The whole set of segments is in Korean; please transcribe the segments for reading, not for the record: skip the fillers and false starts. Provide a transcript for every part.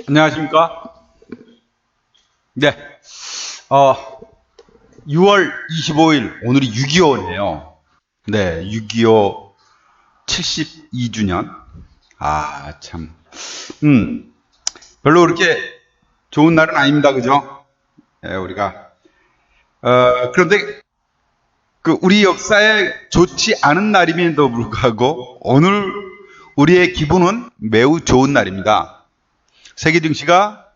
안녕하십니까? 네. 6월 25일, 오늘이 6.25네요. 네, 6.25 72주년. 참. 별로 그렇게 좋은 날은 아닙니다. 그죠? 네, 우리가. 그런데, 우리 역사에 좋지 않은 날임에도 불구하고, 오늘 우리의 기분은 매우 좋은 날입니다. 세계 증시가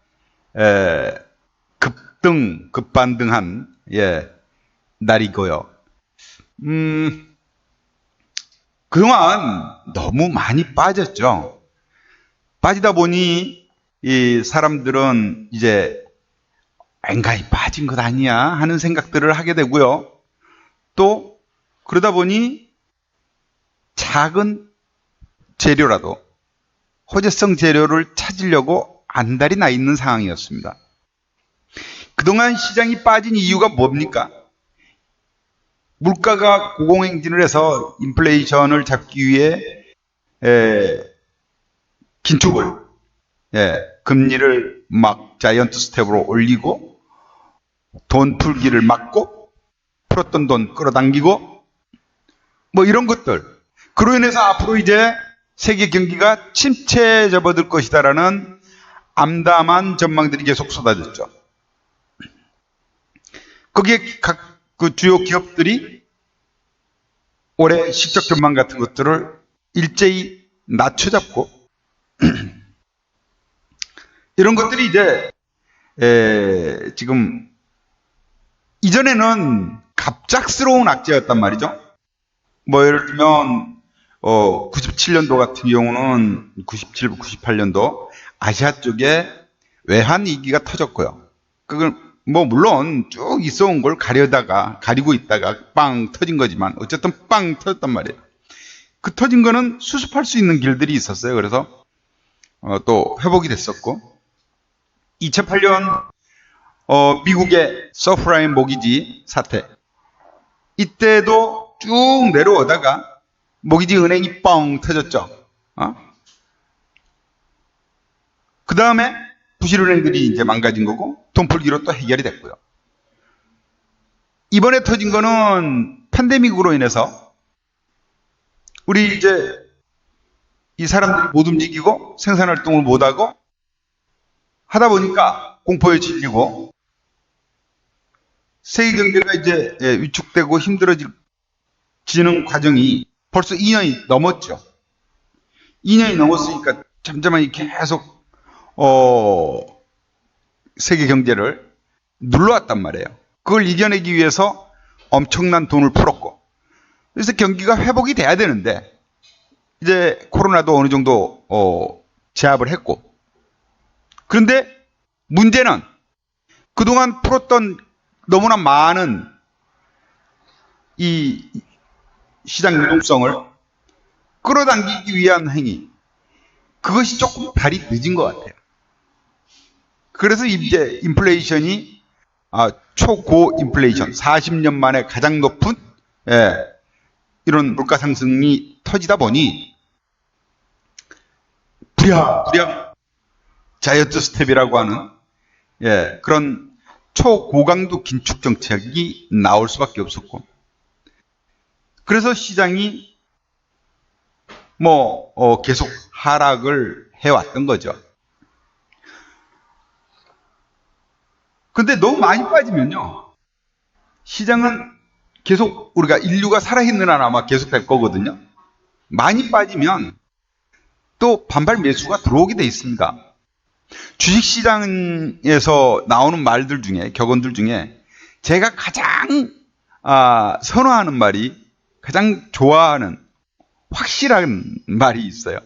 급반등한 날이고요. 그동안 너무 많이 빠졌죠. 빠지다 보니 이 사람들은 이제 앵간히 빠진 것 아니야 하는 생각들을 하게 되고요. 또 그러다 보니 작은 재료라도 호재성 재료를 찾으려고 안달이 나 있는 상황이었습니다. 그동안 시장이 빠진 이유가 뭡니까? 물가가 고공행진을 해서 인플레이션을 잡기 위해 긴축을, 금리를 막 자이언트 스텝으로 올리고 돈 풀기를 막고 풀었던 돈 끌어당기고 뭐 이런 것들. 그로 인해서 앞으로 이제 세계 경기가 침체에 접어들 것이다라는 암담한 전망들이 계속 쏟아졌죠. 거기에 각 주요 기업들이 올해 실적 전망 같은 것들을 일제히 낮춰잡고 이런 것들이 이제 지금 이전에는 갑작스러운 악재였단 말이죠. 뭐 예를 들면 97년도 같은 경우는 97, 98년도 아시아 쪽에 외환 위기가 터졌고요. 그걸 뭐 물론 쭉 있어온 걸 가리고 있다가 빵 터진 거지만 어쨌든 빵 터졌단 말이에요. 그 터진 거는 수습할 수 있는 길들이 있었어요. 그래서 또 회복이 됐었고 2008년 미국의 서프라임 모기지 사태 이때도 쭉 내려오다가 모기지 은행이 뻥 터졌죠. 그 다음에 부실은행들이 이제 망가진 거고 돈 풀기로 또 해결이 됐고요. 이번에 터진 거는 팬데믹으로 인해서 우리 이제 이 사람들이 못 움직이고 생산활동을 못하고 하다 보니까 공포에 질리고 세계 경제가 이제 위축되고 힘들어지는 과정이 벌써 2년이 넘었죠. 2년이 넘었으니까 잠잠하게 계속 세계 경제를 눌러왔단 말이에요. 그걸 이겨내기 위해서 엄청난 돈을 풀었고 그래서 경기가 회복이 돼야 되는데 이제 코로나도 어느 정도 제압을 했고 그런데 문제는 그동안 풀었던 너무나 많은 이 시장 유동성을 끌어당기기 위한 행위 그것이 조금 발이 늦은 것 같아요. 그래서 이제 인플레이션이 초고 인플레이션 40년 만에 가장 높은 이런 물가 상승이 터지다 보니 부랴부랴 자이언트 스텝이라고 하는 그런 초고강도 긴축 정책이 나올 수밖에 없었고 그래서 시장이 계속 하락을 해왔던 거죠. 근데 너무 많이 빠지면요. 시장은 계속 우리가 인류가 살아있는 한 아마 계속 될 거거든요. 많이 빠지면 또 반발 매수가 들어오게 돼 있습니다. 주식시장에서 나오는 말들 중에, 격언들 중에 제가 가장 선호하는 말이 가장 좋아하는 확실한 말이 있어요.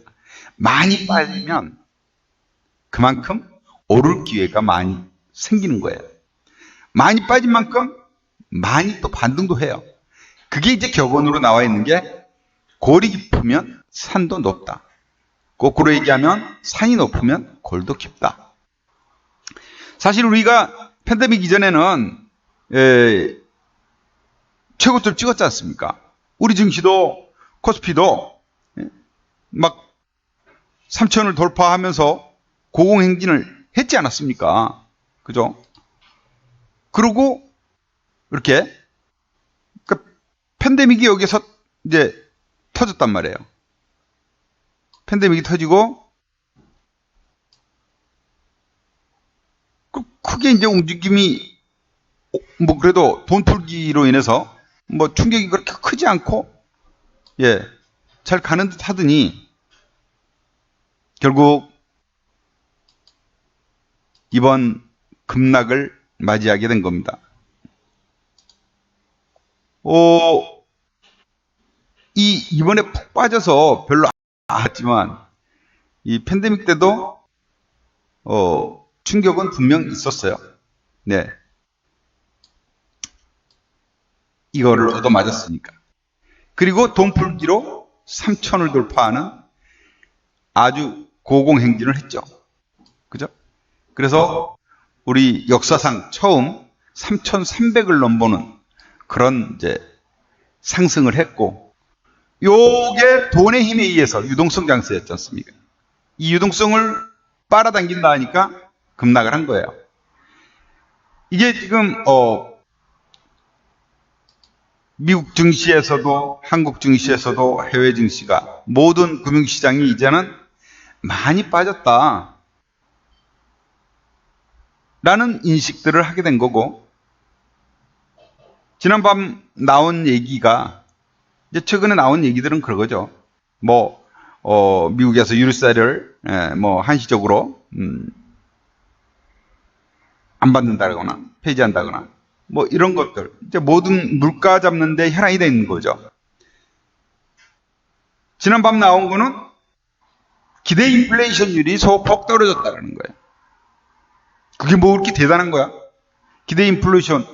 많이 빠지면 그만큼 오를 기회가 많이 생기는 거예요. 많이 빠진 만큼 많이 또 반등도 해요. 그게 이제 격언으로 나와 있는 게 골이 깊으면 산도 높다. 거꾸로 얘기하면 산이 높으면 골도 깊다. 사실 우리가 팬데믹 이전에는 최고점 찍었지 않습니까? 우리 증시도 코스피도 막 3천을 돌파하면서 고공행진을 했지 않았습니까? 그죠? 그리고 이렇게 팬데믹이 여기서 이제 터졌단 말이에요. 팬데믹이 터지고 크게 이제 움직임이 뭐 그래도 돈 풀기로 인해서 뭐 충격이 그렇게 크지 않고 잘 가는 듯 하더니 결국 이번 급락을 맞이하게 된 겁니다. 이번에 푹 빠져서 별로 안 왔지만 이 팬데믹 때도 충격은 분명 있었어요. 네. 이거를 얻어맞았으니까. 그리고 돈 풀기로 3천을 돌파하는 아주 고공행진을 했죠. 그죠? 그래서 우리 역사상 처음 3,300을 넘보는 그런 이제 상승을 했고, 요게 돈의 힘에 의해서 유동성 장세였지 않습니까? 이 유동성을 빨아당긴다 하니까 급락을 한 거예요. 이게 지금 미국 증시에서도 한국 증시에서도 해외 증시가 모든 금융시장이 이제는 많이 빠졌다 라는 인식들을 하게 된 거고, 지난밤 나온 얘기가 이제 최근에 나온 얘기들은 그거죠. 뭐 미국에서 유류세를 뭐 한시적으로 안 받는다거나 폐지한다거나 뭐 이런 것들, 이제 모든 물가 잡는데 혈안이 돼 있는 거죠. 지난밤 나온 거는 기대 인플레이션율이 소폭 떨어졌다는 거예요. 그게 뭐 그렇게 대단한 거야? 기대 인플레이션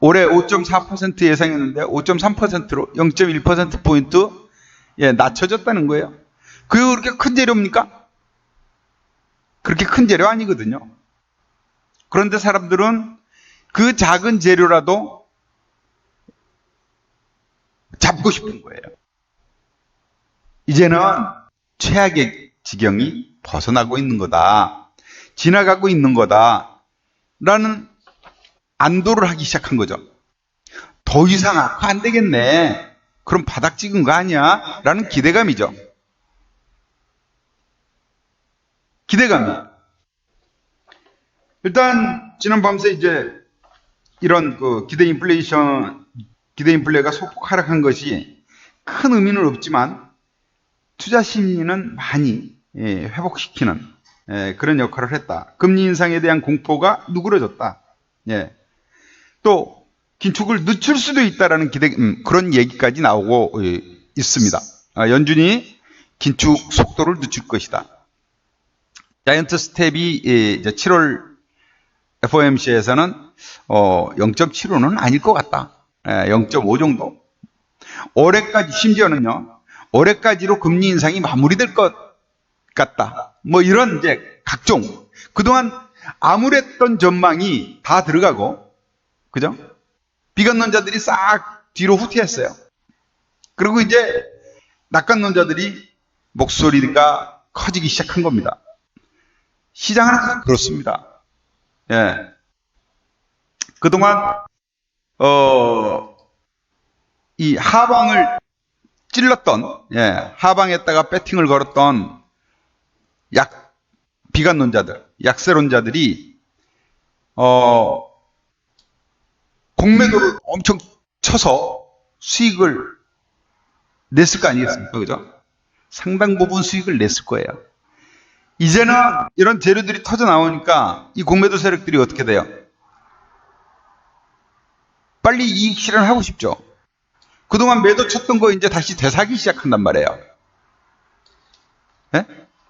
올해 5.4% 예상했는데 5.3%로 0.1%포인트 낮춰졌다는 거예요. 그게 그렇게 큰 재료입니까? 그렇게 큰 재료 아니거든요. 그런데 사람들은 그 작은 재료라도 잡고 싶은 거예요. 이제는 최악의 지경이 벗어나고 있는 거다. 지나가고 있는 거다. 라는 안도를 하기 시작한 거죠. 더 이상 악화 안 되겠네. 그럼 바닥 찍은 거 아니야? 라는 기대감이죠. 기대감이. 일단 지난 밤새 이제 이런 기대 인플레가 소폭 하락한 것이 큰 의미는 없지만 투자 심리는 많이 회복시키는 그런 역할을 했다. 금리 인상에 대한 공포가 누그러졌다. 또 긴축을 늦출 수도 있다라는 그런 얘기까지 나오고 있습니다. 연준이 긴축 속도를 늦출 것이다. 자이언트 스텝이 이제 7월 FOMC에서는 0.75는 아닐 것 같다. 0.5 정도. 올해까지, 심지어는요, 올해까지로 금리 인상이 마무리될 것 같다. 뭐 이런 이제 각종 그동안 암울했던 전망이 다 들어가고, 그죠? 비관론자들이 싹 뒤로 후퇴했어요. 그리고 이제 낙관론자들이 목소리가 커지기 시작한 겁니다. 시장은 항상 그렇습니다. 그동안 이 하방을 찔렀던, 하방에다가 배팅을 걸었던 비관론자들, 약세론자들이 공매도를 엄청 쳐서 수익을 냈을 거 아니겠습니까? 그죠? 상당 부분 수익을 냈을 거예요. 이제는 이런 재료들이 터져 나오니까 이 공매도 세력들이 어떻게 돼요? 빨리 이익 실현하고 싶죠. 그동안 매도 쳤던 거 이제 다시 되사기 시작한단 말이에요.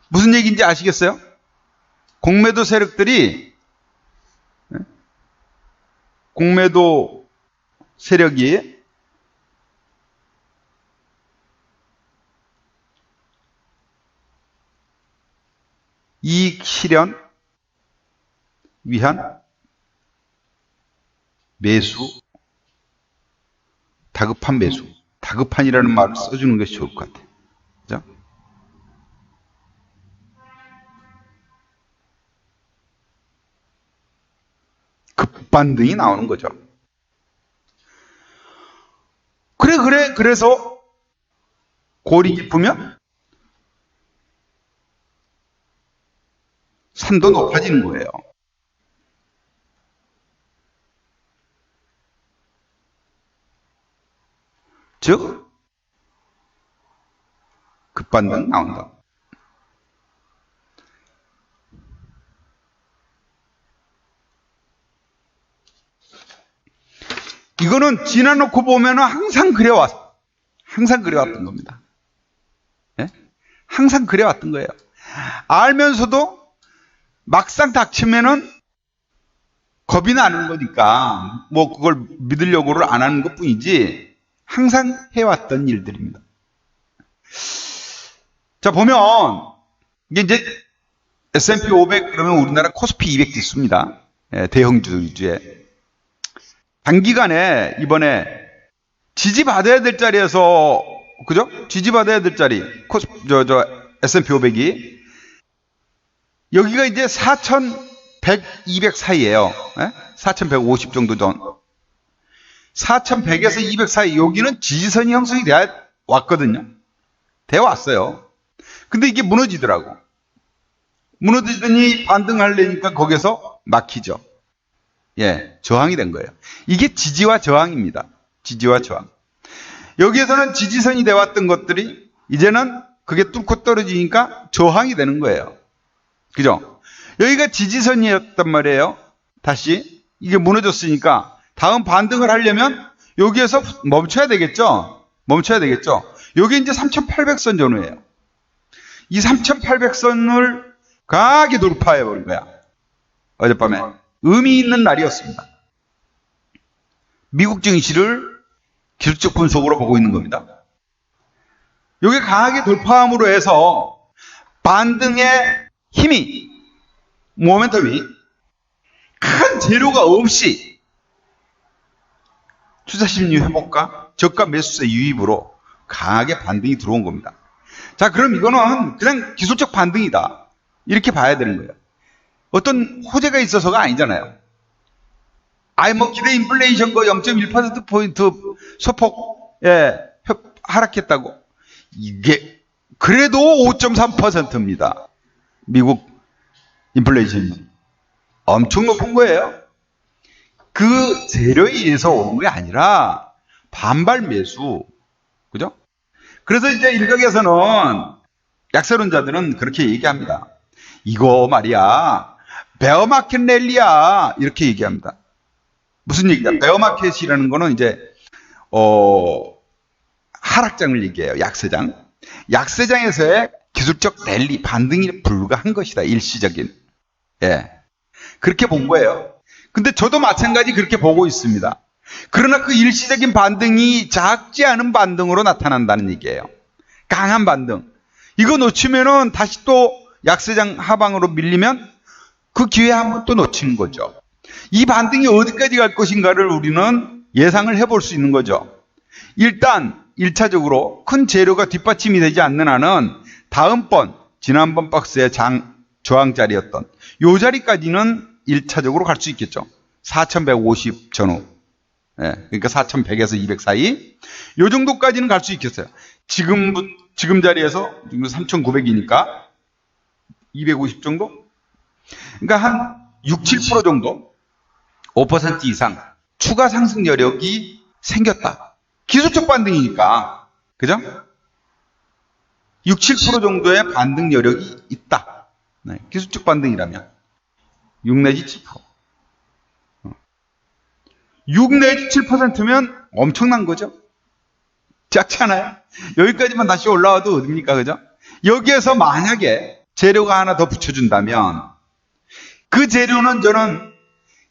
무슨 얘기인지 아시겠어요? 공매도 세력들이, 공매도 세력이 이익 실현 위한 매수, 다급한 매수, 다급한이라는 말을 써주는 것이 좋을 것 같아요. 그죠? 급반등이 나오는 거죠. 그래서 골이 깊으면 산도 높아지는 거예요. 즉, 급반등 나온다. 이거는 지나놓고 보면 항상 그래왔던 겁니다. 예? 항상 그래왔던 거예요. 알면서도 막상 닥치면은 겁이 나는 거니까 뭐 그걸 믿으려고를 안 하는 것 뿐이지 항상 해왔던 일들입니다. 자, 보면 이게 이제 S&P 500 그러면 우리나라 코스피 200 지수입니다. 예, 대형주 위주에. 단기간에 이번에 지지받아야 될 자리에서, 그죠? 지지받아야 될 자리, S&P 500이, 여기가 이제 4,100, 200 사이에요. 예? 4,150 정도 전. 4,100에서 200 사이, 여기는 지지선이 형성이 되어 왔거든요. 되어 왔어요. 근데 이게 무너지더라고. 무너지더니 반등하려니까 거기서 막히죠. 예, 저항이 된 거예요. 이게 지지와 저항입니다. 지지와 저항. 여기에서는 지지선이 되어왔던 것들이 이제는 그게 뚫고 떨어지니까 저항이 되는 거예요. 그죠? 여기가 지지선이었단 말이에요. 다시 이게 무너졌으니까 다음 반등을 하려면 여기에서 멈춰야 되겠죠? 여기 이제 3,800선 전후예요. 이 3,800선을 강하게 돌파해 버린 거야. 어젯밤에. 의미 있는 날이었습니다. 미국 증시를 기술적 분석으로 보고 있는 겁니다. 여기 강하게 돌파함으로 해서 반등의 힘이, 모멘텀이 큰 재료가 없이 투자심리 회복과 저가 매수세 유입으로 강하게 반등이 들어온 겁니다. 자, 그럼 이거는 그냥 기술적 반등이다. 이렇게 봐야 되는 거예요. 어떤 호재가 있어서가 아니잖아요. 뭐 기대 인플레이션 거 0.1%포인트 소폭, 하락했다고. 이게, 그래도 5.3%입니다. 미국 인플레이션이. 엄청 높은 거예요. 그 재료에 의해서 오는 게 아니라 반발 매수. 그죠? 그래서 이제 일각에서는 약세론자들은 그렇게 얘기합니다. 이거 말이야, 베어마켓 랠리야. 이렇게 얘기합니다. 무슨 얘기냐? 베어마켓이라는 거는 이제, 하락장을 얘기해요. 약세장. 약세장에서의 기술적 랠리, 반등이 불가한 것이다. 일시적인. 예. 그렇게 본 거예요. 근데 저도 마찬가지 그렇게 보고 있습니다. 그러나 그 일시적인 반등이 작지 않은 반등으로 나타난다는 얘기예요. 강한 반등. 이거 놓치면은 다시 또 약세장 하방으로 밀리면 그 기회 한번 또 놓치는 거죠. 이 반등이 어디까지 갈 것인가를 우리는 예상을 해볼 수 있는 거죠. 일단 1차적으로 큰 재료가 뒷받침이 되지 않는 한은 다음번, 지난번 박스의 저항 자리였던 요 자리까지는 1차적으로 갈 수 있겠죠. 4,150 전후. 예, 그러니까 4,100에서 200 사이. 요 정도까지는 갈 수 있겠어요. 지금 자리에서 3,900이니까 250 정도? 그러니까 한 6, 7% 정도? 5% 이상 추가 상승 여력이 생겼다. 기술적 반등이니까. 그죠? 6, 7% 정도의 반등 여력이 있다. 네, 기술적 반등이라면. 6 내지 7%. 6 내지 7%면 엄청난 거죠? 작지 않아요? 여기까지만 다시 올라와도 어딥니까? 그죠? 여기에서 만약에 재료가 하나 더 붙여준다면 그 재료는 저는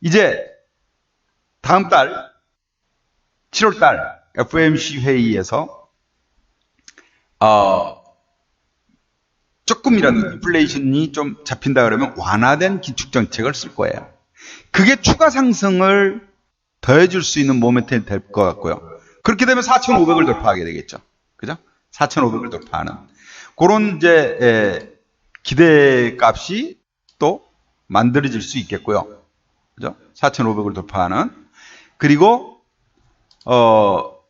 이제 다음 달 7월 달 FOMC 회의에서 조금이라도 인플레이션이 좀 잡힌다 그러면 완화된 기축 정책을 쓸 거예요. 그게 추가 상승을 더해줄 수 있는 모멘텀이 될 것 같고요. 그렇게 되면 4,500을 돌파하게 되겠죠. 그죠? 4,500을 돌파하는 그런 이제 기대값이 또 만들어질 수 있겠고요. 그죠? 4,500을 돌파하는. 그리고 또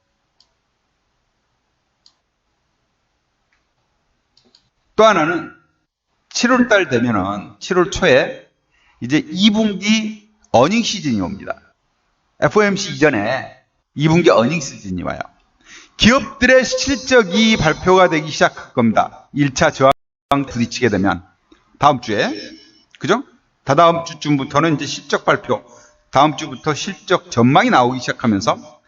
하나는 7월 되면은 7월 초에 이제 2분기 어닝 시즌이 옵니다. FOMC 이전에 2분기 어닝 시즌이 와요. 기업들의 실적이 발표가 되기 시작할 겁니다. 1차 저항 부딪히게 되면 다음 주에, 그죠? 다다음 주쯤부터는 이제 실적 발표, 다음 주부터 실적 전망이 나오기 시작하면서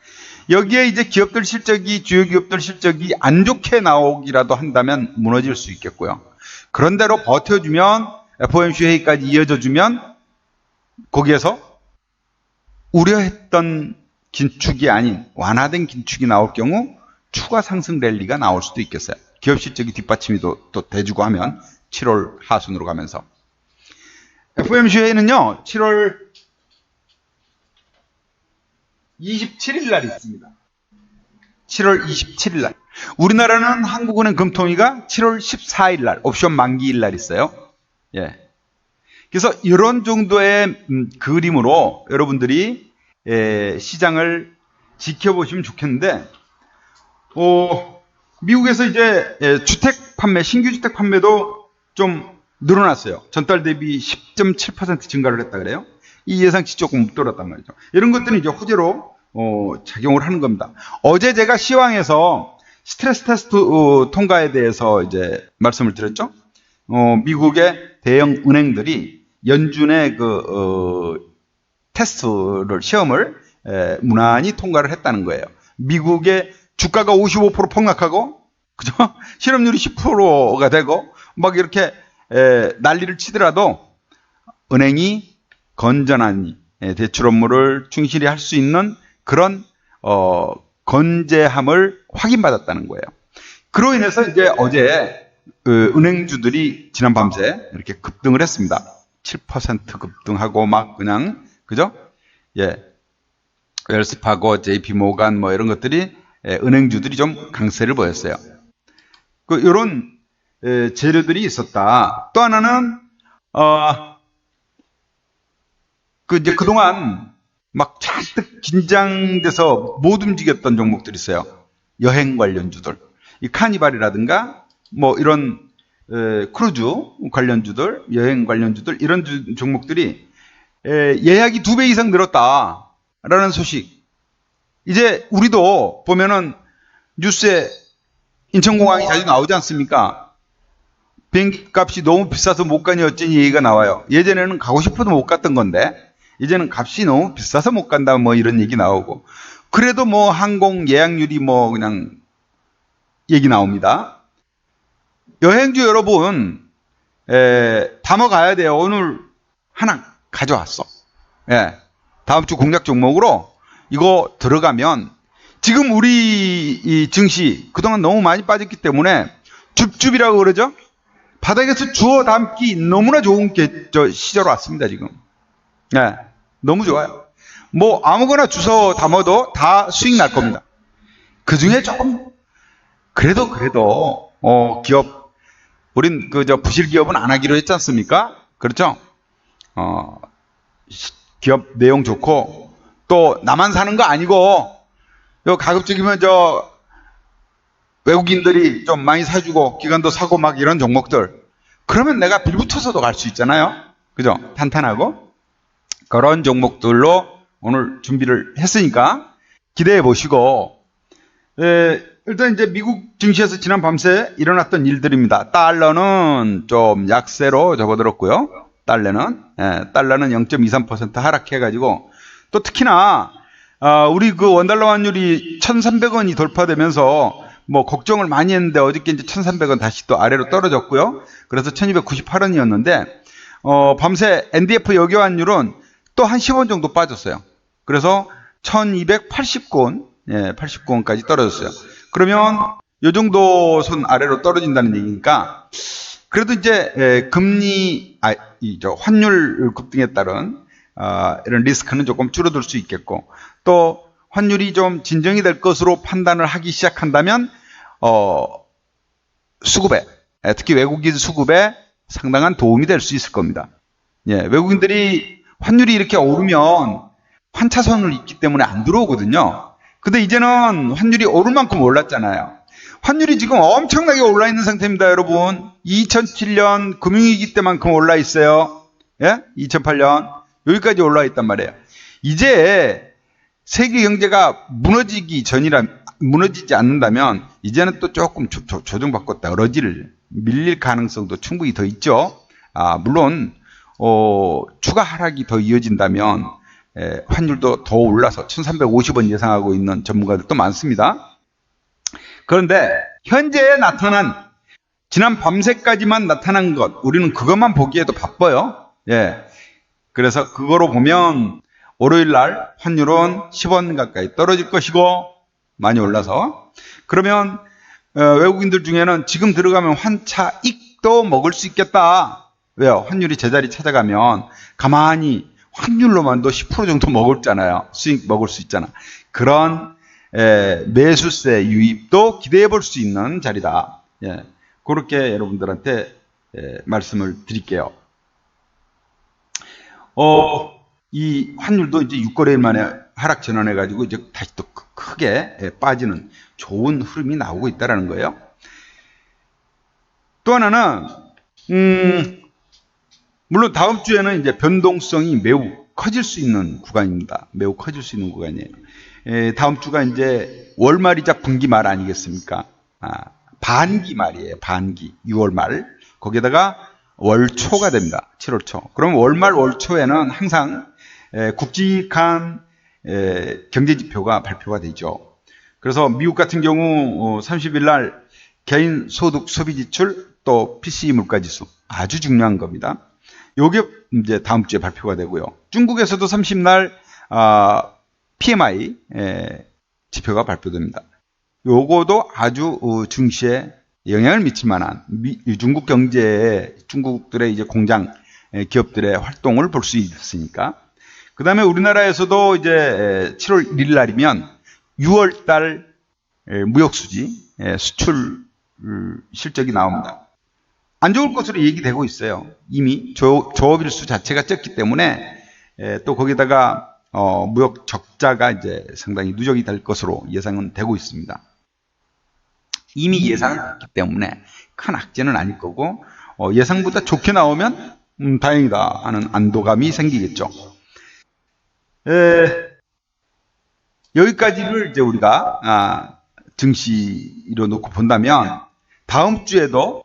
여기에 이제 기업들 실적이, 주요 기업들 실적이 안 좋게 나오기라도 한다면 무너질 수 있겠고요. 그런대로 버텨주면 FOMC 회의까지 이어져주면 거기에서 우려했던 긴축이 아닌 완화된 긴축이 나올 경우 추가 상승 랠리가 나올 수도 있겠어요. 기업 실적이 뒷받침이 또 돼주고 하면 7월 하순으로 가면서. FOMC 회의는요, 7월 27일 날 있습니다. 7월 27일 날. 우리나라는 한국은행 금통위가 7월 14일 날, 옵션 만기일 날 있어요. 예. 그래서 이런 정도의 그림으로 여러분들이 시장을 지켜보시면 좋겠는데, 미국에서 이제 주택 판매, 신규 주택 판매도 좀 늘어났어요. 전달 대비 10.7% 증가를 했다 그래요. 이 예상치 조금 못 말이죠. 이런 것들은 이제 호재로 작용을 하는 겁니다. 어제 제가 시황에서 스트레스 테스트 통과에 대해서 이제 말씀을 드렸죠. 미국의 대형 은행들이 연준의 테스트를, 시험을 무난히 통과를 했다는 거예요. 미국의 주가가 55% 폭락하고, 그죠? 실업률이 10%가 되고, 막 이렇게 난리를 치더라도 은행이 건전한 대출 업무를 충실히 할 수 있는 그런 건재함을 확인받았다는 거예요. 그로 인해서 이제 어제 은행주들이 지난 밤새 이렇게 급등을 했습니다. 7% 급등하고 막 그냥, 그죠? 예. 웰스파고, JP 모간 뭐 이런 것들이 은행주들이 좀 강세를 보였어요. 이런 재료들이 있었다. 또 하나는 이제 그동안 막 잔뜩 긴장돼서 못 움직였던 종목들이 있어요. 여행 관련주들, 이 카니발이라든가 뭐 이런 크루즈 관련주들, 여행 관련주들, 이런 종목들이 예약이 2배 이상 늘었다라는 소식. 이제 우리도 보면은 뉴스에 인천공항이 자주 나오지 않습니까? 비행기 값이 너무 비싸서 못 가니 어쩌니 얘기가 나와요. 예전에는 가고 싶어도 못 갔던 건데 이제는 값이 너무 비싸서 못 간다 뭐 이런 얘기 나오고, 그래도 뭐 항공 예약률이 뭐 그냥 얘기 나옵니다. 여행주 여러분 담아 가야 돼요. 오늘 하나 가져왔어. 예. 다음 주 공략 종목으로 이거 들어가면, 지금 우리 이 증시 그동안 너무 많이 빠졌기 때문에 줍줍이라고 그러죠? 바닥에서 주워 담기 너무나 좋은 시절 왔습니다, 지금. 네, 너무 좋아요. 뭐 아무거나 주워 담아도 다 수익 날 겁니다. 그 중에 조금 그래도 기업, 우린 부실 기업은 안 하기로 했지 않습니까? 그렇죠? 기업 내용 좋고 또 나만 사는 거 아니고 가급적이면 외국인들이 좀 많이 사주고 기관도 사고 막 이런 종목들, 그러면 내가 빌붙어서도 갈 수 있잖아요. 그죠? 탄탄하고 그런 종목들로 오늘 준비를 했으니까 기대해 보시고, 일단 이제 미국 증시에서 지난 밤새 일어났던 일들입니다. 달러는 좀 약세로 접어들었고요. 달러는 0.23% 하락해가지고, 또 특히나 우리 원달러 환율이 1,300원이 돌파되면서 뭐 걱정을 많이 했는데 어저께 이제 1,300원 다시 또 아래로 떨어졌고요. 그래서 1,298원이었는데 밤새 NDF 여교 환율은 또 한 10원 정도 빠졌어요. 그래서 1,289원, 89원까지 떨어졌어요. 그러면 요 정도 선 아래로 떨어진다는 얘기니까, 그래도 이제 금리, 환율 급등에 따른 이런 리스크는 조금 줄어들 수 있겠고, 또 환율이 좀 진정이 될 것으로 판단을 하기 시작한다면 수급에, 특히 외국인 수급에 상당한 도움이 될 수 있을 겁니다. 외국인들이 환율이 이렇게 오르면 환차선을 있기 때문에 안 들어오거든요. 근데 이제는 환율이 오를 만큼 올랐잖아요. 환율이 지금 엄청나게 올라 있는 상태입니다, 여러분. 2007년 금융위기 때만큼 올라 있어요. 예? 2008년. 여기까지 올라 있단 말이에요. 이제 세계 경제가 무너지지 않는다면, 이제는 또 조금 조정받고 떨어질, 밀릴 가능성도 충분히 더 있죠. 물론, 추가 하락이 더 이어진다면, 환율도 더 올라서 1350원 예상하고 있는 전문가들도 많습니다. 그런데 현재 나타난, 지난 밤새까지만 나타난 것, 우리는 그것만 보기에도 바빠요. 예. 그래서 그거로 보면 월요일 날 환율은 10원 가까이 떨어질 것이고 많이 올라서, 그러면 외국인들 중에는 지금 들어가면 환차익도 먹을 수 있겠다. 왜요? 환율이 제자리 찾아가면 가만히 환율로만도 10% 정도 먹었잖아요. 수익 먹을 수 있잖아. 그런 매수세 유입도 기대해 볼 수 있는 자리다. 예, 그렇게 여러분들한테 말씀을 드릴게요. 이 환율도 이제 6거래일 만에 하락 전환해가지고 이제 다시 또 크게 빠지는 좋은 흐름이 나오고 있다는 거예요. 또 하나는, 물론 다음 주에는 이제 변동성이 매우 커질 수 있는 구간입니다. 매우 커질 수 있는 구간이에요. 다음 주가 이제 월말이자 분기 말 아니겠습니까? 반기 말이에요. 반기. 6월 말. 거기에다가 월초가 됩니다. 7월 초. 그럼 월말 월초에는 항상 굵직한 경제지표가 발표가 되죠. 그래서 미국 같은 경우 30일 날 개인 소득 소비 지출 또 PCE 물가지수 아주 중요한 겁니다. 요게 이제 다음 주에 발표가 되고요. 중국에서도 30날 PMI 지표가 발표됩니다. 요거도 아주 증시에 영향을 미칠 만한 중국 경제에 중국들의 이제 공장 기업들의 활동을 볼 수 있으니까. 그 다음에 우리나라에서도 이제 7월 1일 날이면 6월 달 무역수지 수출 실적이 나옵니다. 안 좋을 것으로 얘기되고 있어요. 이미 조업일수 자체가 적기 때문에 또 거기다가 무역 적자가 이제 상당히 누적이 될 것으로 예상은 되고 있습니다. 이미 예상을 했기 때문에 큰 악재는 아닐 거고, 예상보다 좋게 나오면 다행이다 하는 안도감이 생기겠죠. 여기까지를 이제 우리가 증시로 놓고 본다면, 다음 주에도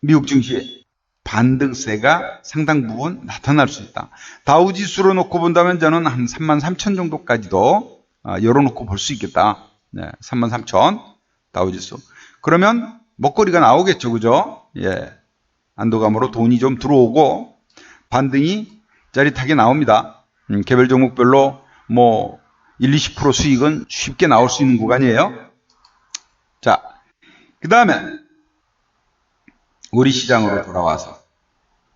미국 증시의 반등세가 상당 부분 나타날 수 있다. 다우지수로 놓고 본다면 저는 한 33,000 정도까지도 열어놓고 볼 수 있겠다. 네, 33,000 다우지수. 그러면 먹거리가 나오겠죠, 그죠? 예, 안도감으로 돈이 좀 들어오고 반등이 짜릿하게 나옵니다. 개별 종목별로 뭐 1, 20% 수익은 쉽게 나올 수 있는 구간이에요. 자, 그 다음에 우리 시장으로 돌아와서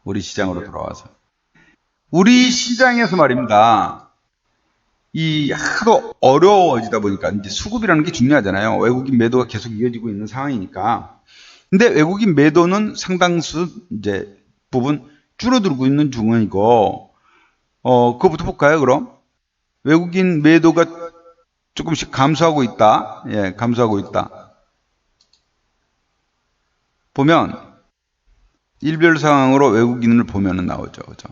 우리 시장에서 말입니다. 이 하도 어려워지다 보니까 이제 수급이라는 게 중요하잖아요. 외국인 매도가 계속 이어지고 있는 상황이니까. 근데 외국인 매도는 상당수 이제 부분 줄어들고 있는 중이고, 그거부터 볼까요, 그럼? 외국인 매도가 조금씩 감소하고 있다. 예, 감소하고 있다. 보면, 일별 상황으로 외국인을 보면은 나오죠. 그죠?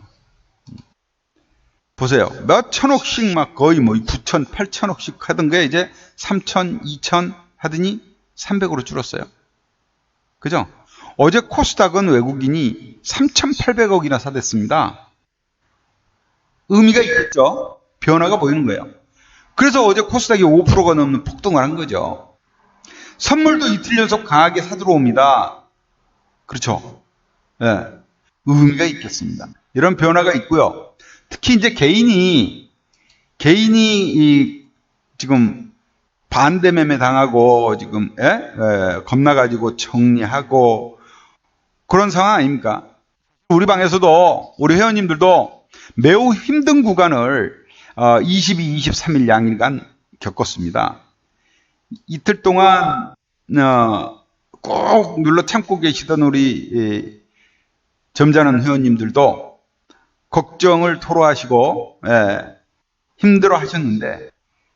보세요. 몇 천억씩 막 거의 뭐 9천, 8천억씩 하던 게 이제 3천, 2천 하더니 300으로 줄었어요. 그죠? 어제 코스닥은 외국인이 3,800억이나 사댔습니다. 의미가 있겠죠? 변화가 보이는 거예요. 그래서 어제 코스닥이 5%가 넘는 폭등을 한 거죠. 선물도 이틀 연속 강하게 사들어옵니다. 그렇죠? 예. 네. 의미가 있겠습니다. 이런 변화가 있고요. 특히 이제 개인이 지금 반대 매매 당하고 지금 겁나가지고 정리하고 그런 상황 아닙니까? 우리 방에서도 우리 회원님들도 매우 힘든 구간을 22, 23일 양일간 겪었습니다. 이틀 동안 꼭 눌러 참고 계시던 우리 점잖은 회원님들도 걱정을 토로하시고 힘들어 하셨는데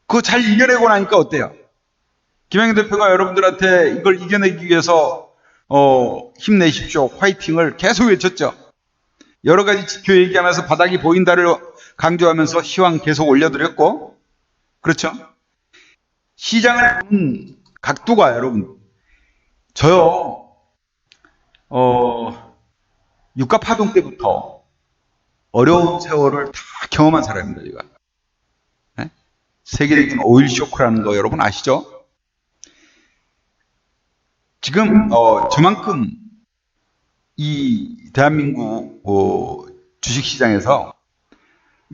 그거 잘 이겨내고 나니까 어때요? 김영희 대표가 여러분들한테 이걸 이겨내기 위해서 힘내십시오. 화이팅을 계속 외쳤죠. 여러 가지 지표 얘기하면서 바닥이 보인다를 강조하면서 시황 계속 올려드렸고, 그렇죠? 시장을 보는 각도가 여러분, 저요, 유가 파동 때부터 어려운 세월을 다 경험한 사람입니다, 제가. 네? 세계적인 오일 쇼크라는 거 여러분 아시죠? 지금, 저만큼 이 대한민국 주식시장에서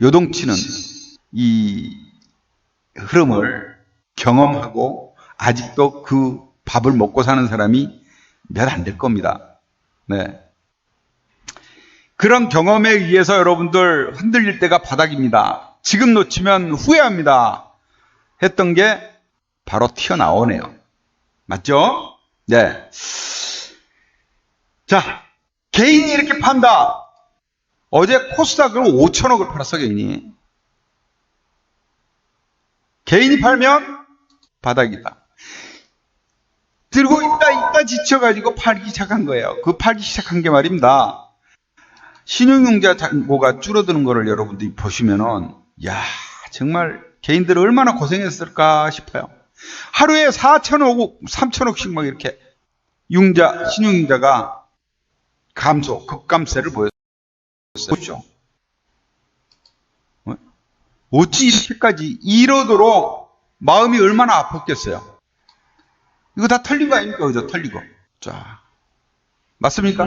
요동치는 이 흐름을 경험하고 아직도 그 밥을 먹고 사는 사람이 몇 안 될 겁니다. 네. 그런 경험에 의해서 여러분들 흔들릴 때가 바닥입니다. 지금 놓치면 후회합니다. 했던 게 바로 튀어나오네요. 맞죠? 네. 자, 개인이 이렇게 판다. 어제 코스닥을 5천억을 팔았어, 개인이. 개인이 팔면 바닥이다. 들고 있다 지쳐가지고 팔기 시작한 거예요. 그 팔기 시작한 게 말입니다. 신용융자 잔고가 줄어드는 거를 여러분들이 보시면은, 야, 정말 개인들은 얼마나 고생했을까 싶어요. 하루에 4천억, 3천억씩 막 이렇게 신용융자가 급감세를 보였어요. 어찌 이렇게까지 이러도록 마음이 얼마나 아팠겠어요. 이거 다 털린 거 아닙니까? 그죠? 털린 거. 자, 맞습니까?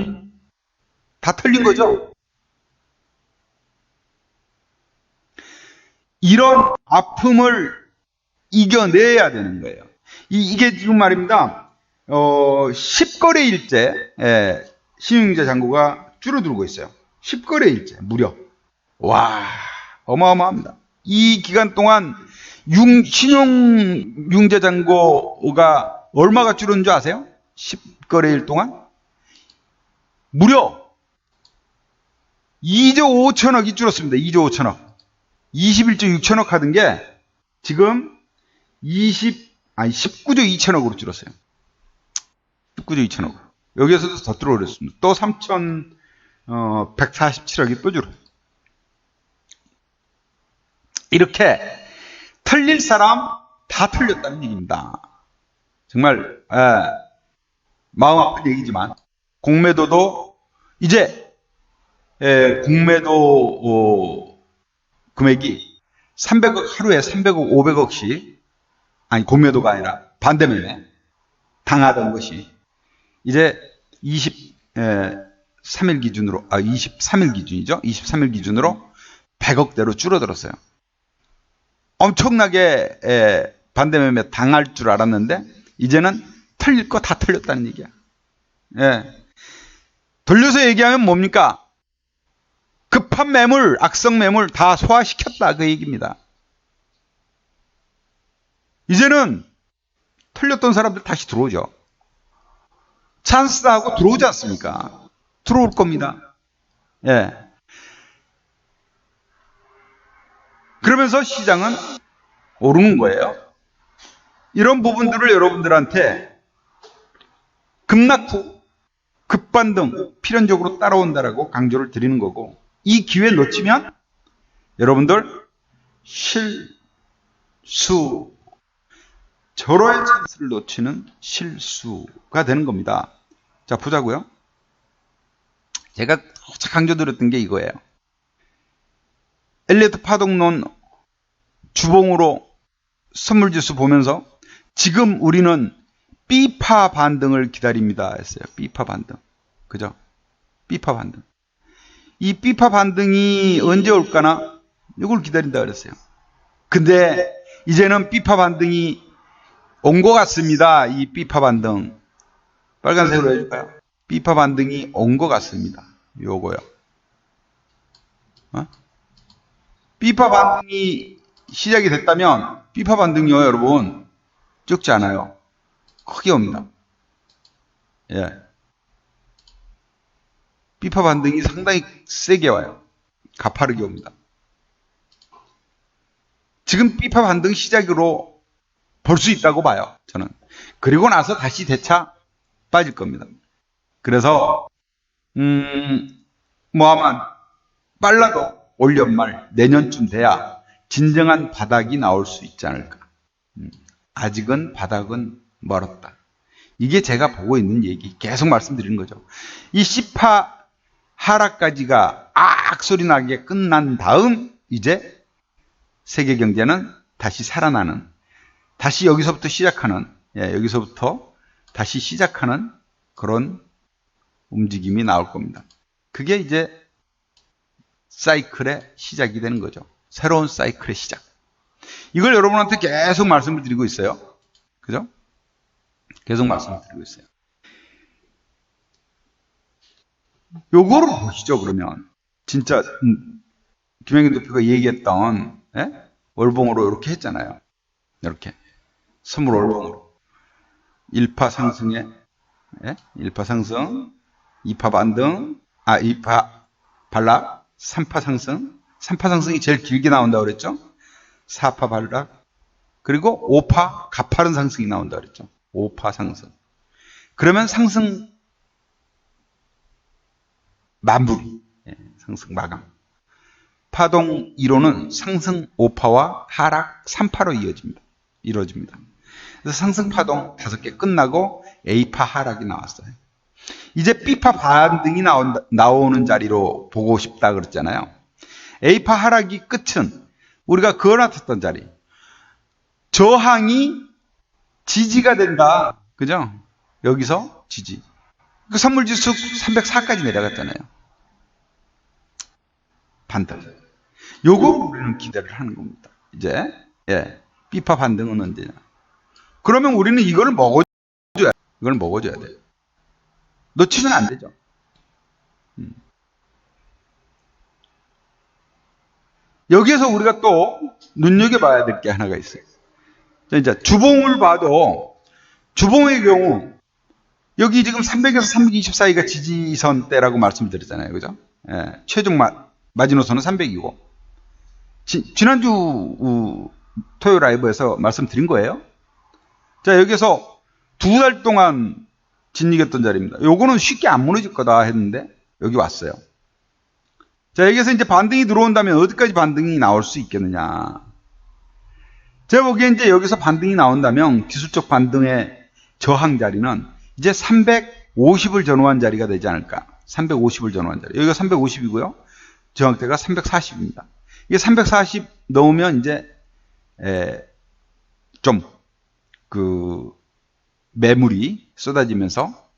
다 털린 거죠? 이런 아픔을 이겨내야 되는 거예요. 이게 지금 말입니다. 10거래일째 신용융자 잔고가 줄어들고 있어요. 10거래일째 무려. 와, 어마어마합니다. 이 기간 동안 신용융자 잔고가 얼마가 줄은 줄 아세요? 10거래일 동안 무려 2조 5천억이 줄었습니다. 2조 5천억. 21조 6천억 하던 게 지금 19조 2천억으로 줄었어요. 19조 2천억. 여기에서도 더 들어오렸습니다. 또 3,147억이 또 줄어요. 이렇게 털릴 사람 다 털렸다는 얘기입니다. 정말 마음 아픈 얘기지만 공매도도 이제 공매도 금액이 300억 하루에 300억 500억씩 아니 공매도가 아니라 반대매매 당하던 것이 이제 23일 기준으로 23일 기준이죠. 23일 기준으로 100억대로 줄어들었어요. 엄청나게 반대매매 당할 줄 알았는데 이제는 털릴 거 다 털렸다는 얘기야. 돌려서 얘기하면 뭡니까? 급한 매물, 악성 매물 다 소화시켰다 그 얘기입니다. 이제는 털렸던 사람들 다시 들어오죠. 찬스다 하고 들어오지 않습니까? 들어올 겁니다. 그러면서 시장은 오르는 거예요. 이런 부분들을 여러분들한테 급락 후 급반등 필연적으로 따라온다라고 강조를 드리는 거고, 이 기회 놓치면 여러분들 실수, 절호의 찬스를 놓치는 실수가 되는 겁니다. 자, 보자고요. 제가 강조드렸던 게 이거예요. 엘리어트 파동론 주봉으로 선물지수 보면서 지금 우리는 B파 반등을 기다립니다 했어요. B파 반등. 그죠? B파 반등. 이 B파 반등이 언제 올까나? 이걸 기다린다 그랬어요. 근데 이제는 B파 반등이 온 것 같습니다. 이 B파 반등. 빨간색으로 해줄까요? B파 반등이 온 것 같습니다. 요거요. B파 반등이 시작이 됐다면 B파 반등이요 여러분 적지 않아요. 크게 옵니다. B파 반등이 상당히 세게 와요. 가파르게 옵니다. 지금 비파 반등 시작으로 볼 수 있다고 봐요, 저는. 그리고 나서 다시 대차 빠질 겁니다. 그래서 뭐 아마 빨라도 올 연말 내년쯤 돼야 진정한 바닥이 나올 수 있지 않을까. 아직은 바닥은 멀었다. 이게 제가 보고 있는 얘기, 계속 말씀드리는 거죠. 이 시파 하락까지가 소리 나게 끝난 다음 이제 세계 경제는 다시 살아나는, 다시 여기서부터 시작하는, 여기서부터 다시 시작하는 그런 움직임이 나올 겁니다. 그게 이제 사이클의 시작이 되는 거죠. 새로운 사이클의 시작. 이걸 여러분한테 계속 말씀을 드리고 있어요. 그죠? 계속 말씀을 드리고 있어요. 요거를 보시죠, 그러면. 진짜, 김영균 대표가 얘기했던, 월봉으로 이렇게 했잖아요. 이렇게. 선물 월봉으로. 1파 상승에, 1파 상승, 2파 반등, 2파 반락, 3파 상승. 3파 상승이 제일 길게 나온다고 그랬죠? 4파 반락, 그리고 5파 가파른 상승이 나온다고 그랬죠? 5파 상승. 그러면 상승 마무리, 상승 마감. 파동 1호는 상승 5파와 하락 3파로 이루어집니다. 그래서 상승 파동 5개 끝나고 A파 하락이 나왔어요. 이제 B파 반등이 나오는 자리로 보고 싶다 그랬잖아요. A파 하락이 끝은 우리가 그어놨었던 자리. 저항이 지지가 된다. 그죠? 여기서 지지. 그 선물지수 304까지 내려갔잖아요. 반등. 요거 우리는 기대를 하는 겁니다. 이제, B파 반등은 언제냐. 그러면 우리는 이걸 먹어줘야 돼요. 놓치면 안 되죠. 여기에서 우리가 또 눈여겨봐야 될 게 하나가 있어요. 이제 주봉을 봐도, 주봉의 경우, 여기 지금 300에서 320 사이가 지지선대라고 말씀드렸잖아요. 그죠? 최종 마지노선은 300이고. 지난주 토요일 라이브에서 말씀드린 거예요. 자, 여기서 2달 동안 진입했던 자리입니다. 요거는 쉽게 안 무너질 거다 했는데, 여기 왔어요. 자, 여기서 이제 반등이 들어온다면 어디까지 반등이 나올 수 있겠느냐. 제가 보기엔 이제 여기서 반등이 나온다면 기술적 반등의 저항 자리는 이제 350을 전후한 자리가 되지 않을까. 350을 전후한 자리. 여기가 350이고요. 저항대가 340입니다. 이게 340 넣으면 이제 좀 매물이 쏟아지면서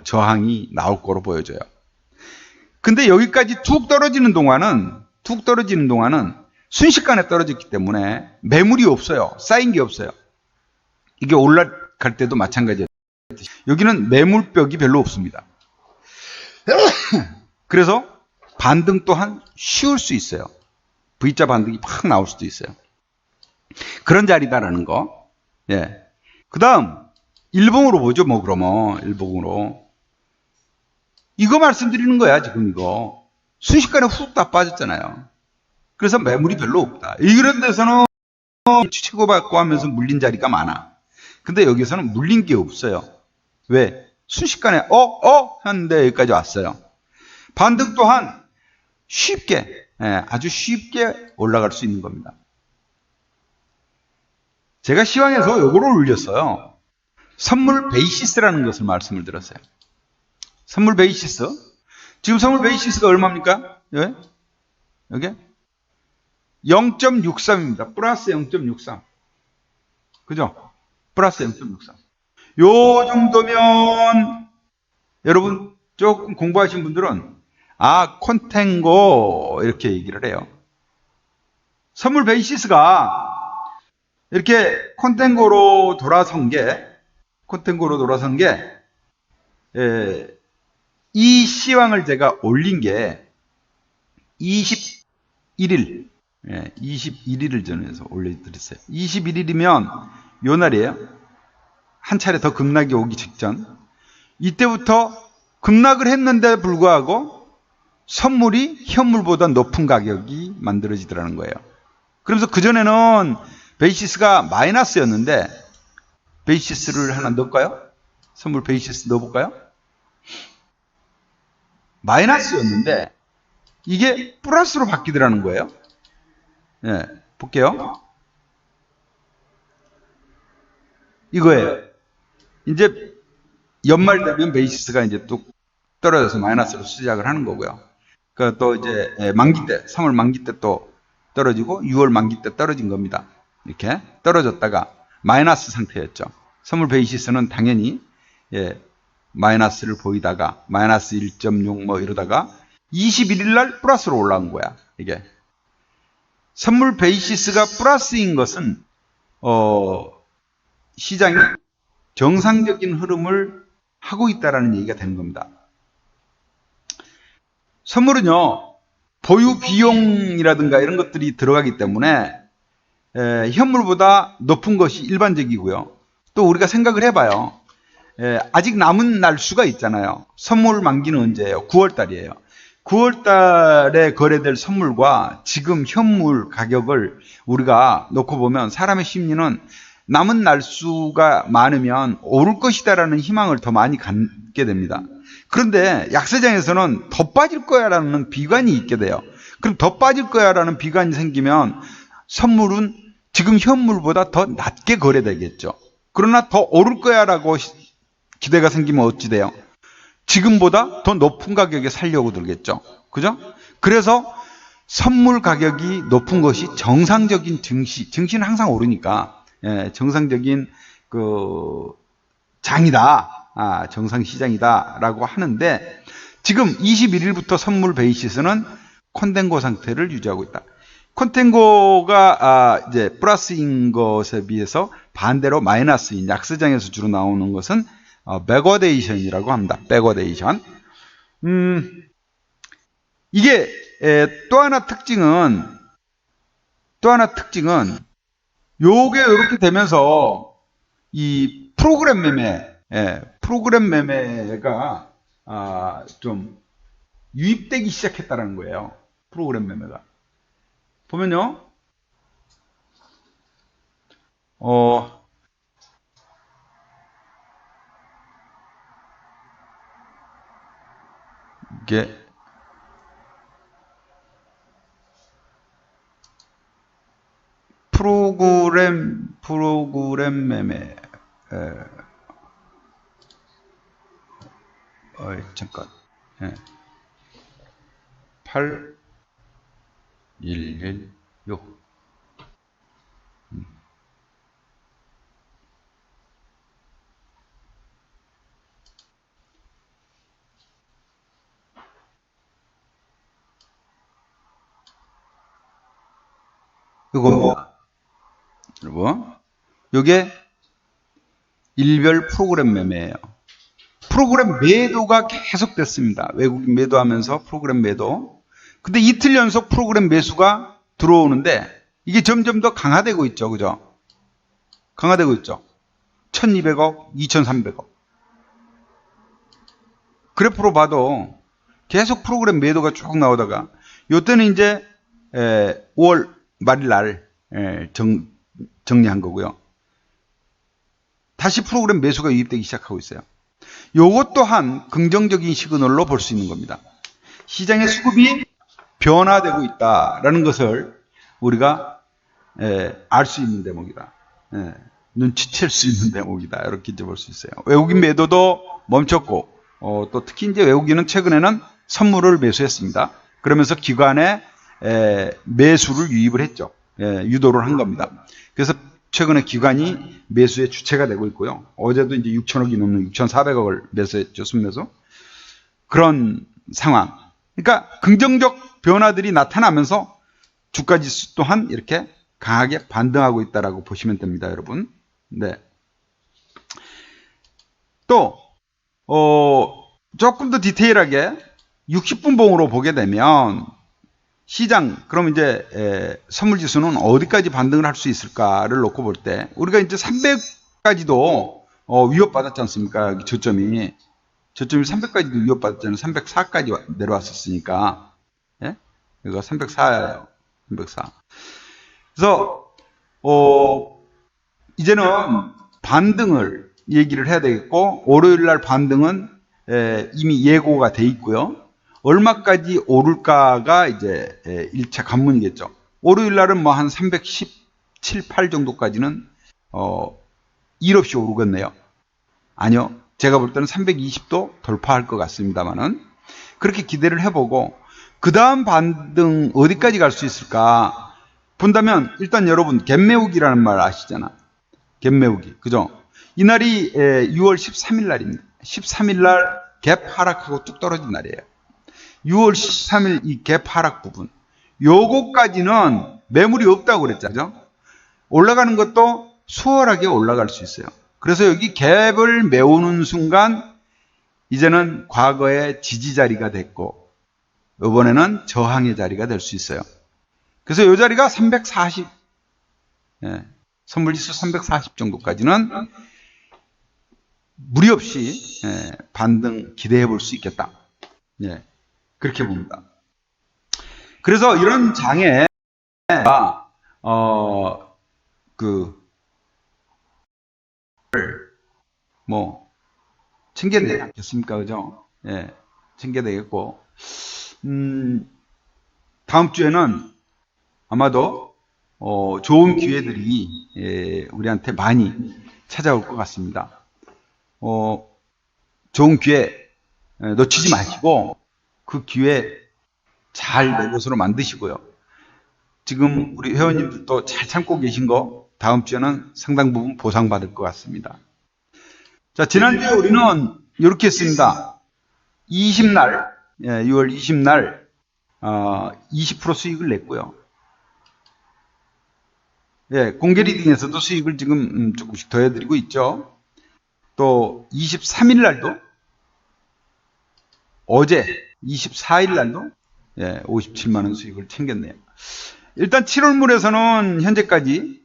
저항이 나올 거로 보여져요. 근데 여기까지 툭 떨어지는 동안은 순식간에 떨어졌기 때문에 매물이 없어요. 쌓인 게 없어요. 이게 올라갈 때도 마찬가지예요. 여기는 매물벽이 별로 없습니다. 그래서 반등 또한 쉬울 수 있어요. V자 반등이 팍 나올 수도 있어요. 그런 자리다라는 거. 그 다음, 일봉으로 보죠, 뭐, 그러면. 일봉으로. 이거 말씀드리는 거야, 지금 이거. 순식간에 훅 다 빠졌잖아요. 그래서 매물이 별로 없다. 이런 데서는 치고받고 하면서 물린 자리가 많아. 근데 여기서는 물린 게 없어요. 왜? 순식간에, 하는데 여기까지 왔어요. 반등 또한 쉽게, 아주 쉽게 올라갈 수 있는 겁니다. 제가 시황에서 요거를 올렸어요. 선물 베이시스라는 것을 말씀을 드렸어요. 선물 베이시스. 지금 선물 베이시스가 얼마입니까? 여기? 0.63입니다. 플러스 0.63. 그죠? 플러스 0.63. 요 정도면, 여러분, 조금 공부하신 분들은, 콘탱고, 이렇게 얘기를 해요. 선물 베이시스가, 이렇게 콘탱고로 돌아선 게, 이 시황을 제가 올린 게 21일, 21일을 전해서 올려드렸어요. 21일이면 요 날이에요. 한 차례 더 급락이 오기 직전. 이때부터 급락을 했는데 불구하고 선물이 현물보다 높은 가격이 만들어지더라는 거예요. 그러면서 그전에는 베이시스가 마이너스였는데, 베이시스를 하나 넣을까요? 선물 베이시스 넣어볼까요? 마이너스였는데 이게 플러스로 바뀌더라는 거예요. 예, 볼게요. 이거예요. 이제 연말 되면 베이시스가 이제 또 떨어져서 마이너스로 시작을 하는 거고요. 그 또 이제 만기 때, 3월 만기 때 또 떨어지고 6월 만기 때 떨어진 겁니다. 이렇게 떨어졌다가 마이너스 상태였죠. 선물 베이시스는 당연히 마이너스를 보이다가 마이너스 1.6 뭐 이러다가 21일 날 플러스로 올라온 거야. 이게 선물 베이시스가 플러스인 것은 시장이 정상적인 흐름을 하고 있다라는 얘기가 되는 겁니다. 선물은요, 보유 비용이라든가 이런 것들이 들어가기 때문에 현물보다 높은 것이 일반적이고요. 또 우리가 생각을 해봐요. 아직 남은 날수가 있잖아요. 선물 만기는 언제예요? 9월 달이에요. 9월 달에 거래될 선물과 지금 현물 가격을 우리가 놓고 보면 사람의 심리는 남은 날수가 많으면 오를 것이다라는 희망을 더 많이 갖게 됩니다. 그런데 약세장에서는 더 빠질 거야라는 비관이 있게 돼요. 그럼 더 빠질 거야라는 비관이 생기면 선물은 지금 현물보다 더 낮게 거래되겠죠. 그러나 더 오를 거야라고 기대가 생기면 어찌 돼요? 지금보다 더 높은 가격에 살려고 들겠죠. 그죠? 그래서 선물 가격이 높은 것이 정상적인 증시는 항상 오르니까 정상적인 그 장이다. 정상 시장이다라고 하는데 지금 21일부터 선물 베이시스는 콘텐고 상태를 유지하고 있다. 콘텐고가 이제 플러스인 것에 비해서 반대로 마이너스인 약세장에서 주로 나오는 것은 백워데이션이라고 합니다. 백워데이션. 이게 또 하나 특징은 요게 이렇게 되면서 이 프로그램 매매가 좀 유입되기 시작했다는 거예요. 프로그램 매매가. 보면요. 이게 프로그램 매매. 잠깐. 8116. 이거 여러분, 요게 일별 프로그램 매매예요. 프로그램 매도가 계속 됐습니다. 외국인 매도하면서 프로그램 매도. 근데 이틀 연속 프로그램 매수가 들어오는데 이게 점점 더 강화되고 있죠. 그죠? 강화되고 있죠. 1200억, 2300억. 그래프로 봐도 계속 프로그램 매도가 쭉 나오다가 요때는 이제 5월 말일 날 정리한 거고요. 다시 프로그램 매수가 유입되기 시작하고 있어요. 요것 또한 긍정적인 시그널로 볼 수 있는 겁니다. 시장의 수급이 변화되고 있다라는 것을 우리가 알 수 있는 대목이다. 눈치챌 수 있는 대목이다. 이렇게 이제 볼 수 있어요. 외국인 매도도 멈췄고 또 특히 이제 외국인은 최근에는 선물을 매수했습니다. 그러면서 기관에 매수를 유입을 했죠. 유도를 한 겁니다. 그래서 최근에 기관이 매수의 주체가 되고 있고요. 어제도 이제 6천억이 넘는 6,400억을 매수했죠. 순매수. 그런 상황. 그러니까 긍정적 변화들이 나타나면서 주가지수 또한 이렇게 강하게 반등하고 있다라고 보시면 됩니다, 여러분. 네. 또 조금 더 디테일하게 60분 봉으로 보게 되면 시장, 그럼 이제 선물지수는 어디까지 반등을 할 수 있을까를 놓고 볼 때 우리가 이제 300까지도 위협받았지 않습니까? 저점이. 저점이 300까지도 위협받았잖아요. 304까지 내려왔었으니까. 예? 이거 304예요. 304. 그래서 이제는 반등을 얘기를 해야 되겠고, 월요일 날 반등은 이미 예고가 돼 있고요. 얼마까지 오를까가 이제 1차 관문이겠죠. 월요일 날은 뭐 한 317, 8 정도까지는 일 없이 오르겠네요. 아니요. 제가 볼 때는 320도 돌파할 것 같습니다만은 그렇게 기대를 해보고, 그 다음 반등 어디까지 갈 수 있을까 본다면, 일단 여러분 갭매우기라는 말 아시잖아. 갭매우기, 그죠? 이날이 6월 13일 날입니다. 13일 날 갭 하락하고 뚝 떨어진 날이에요. 6월 13일 이 갭 하락 부분, 요거까지는 매물이 없다고 그랬잖아요. 올라가는 것도 수월하게 올라갈 수 있어요. 그래서 여기 갭을 메우는 순간 이제는 과거의 지지 자리가 됐고, 이번에는 저항의 자리가 될 수 있어요. 그래서 이 자리가 340, 선물지수 340 정도까지는 무리 없이 반등 기대해 볼 수 있겠다. 그렇게 봅니다. 그래서 이런 장에 뭐 챙겨야 되지 않겠습니까? 그죠? 챙겨야 되겠고, 다음 주에는 아마도 좋은 기회들이 우리한테 많이 찾아올 것 같습니다. 좋은 기회 놓치지 마시고 그 기회 잘 내 것으로 만드시고요. 지금 우리 회원님들도 잘 참고 계신 거 다음 주에는 상당 부분 보상받을 것 같습니다. 자, 지난주에 우리는 이렇게 했습니다. 20날, 6월 20날 20% 수익을 냈고요. 공개 리딩에서도 수익을 지금 조금씩 더해드리고 있죠. 또 23일 날도, 어제 24일 날도 57만 원 수익을 챙겼네요. 일단 7월물에서는 현재까지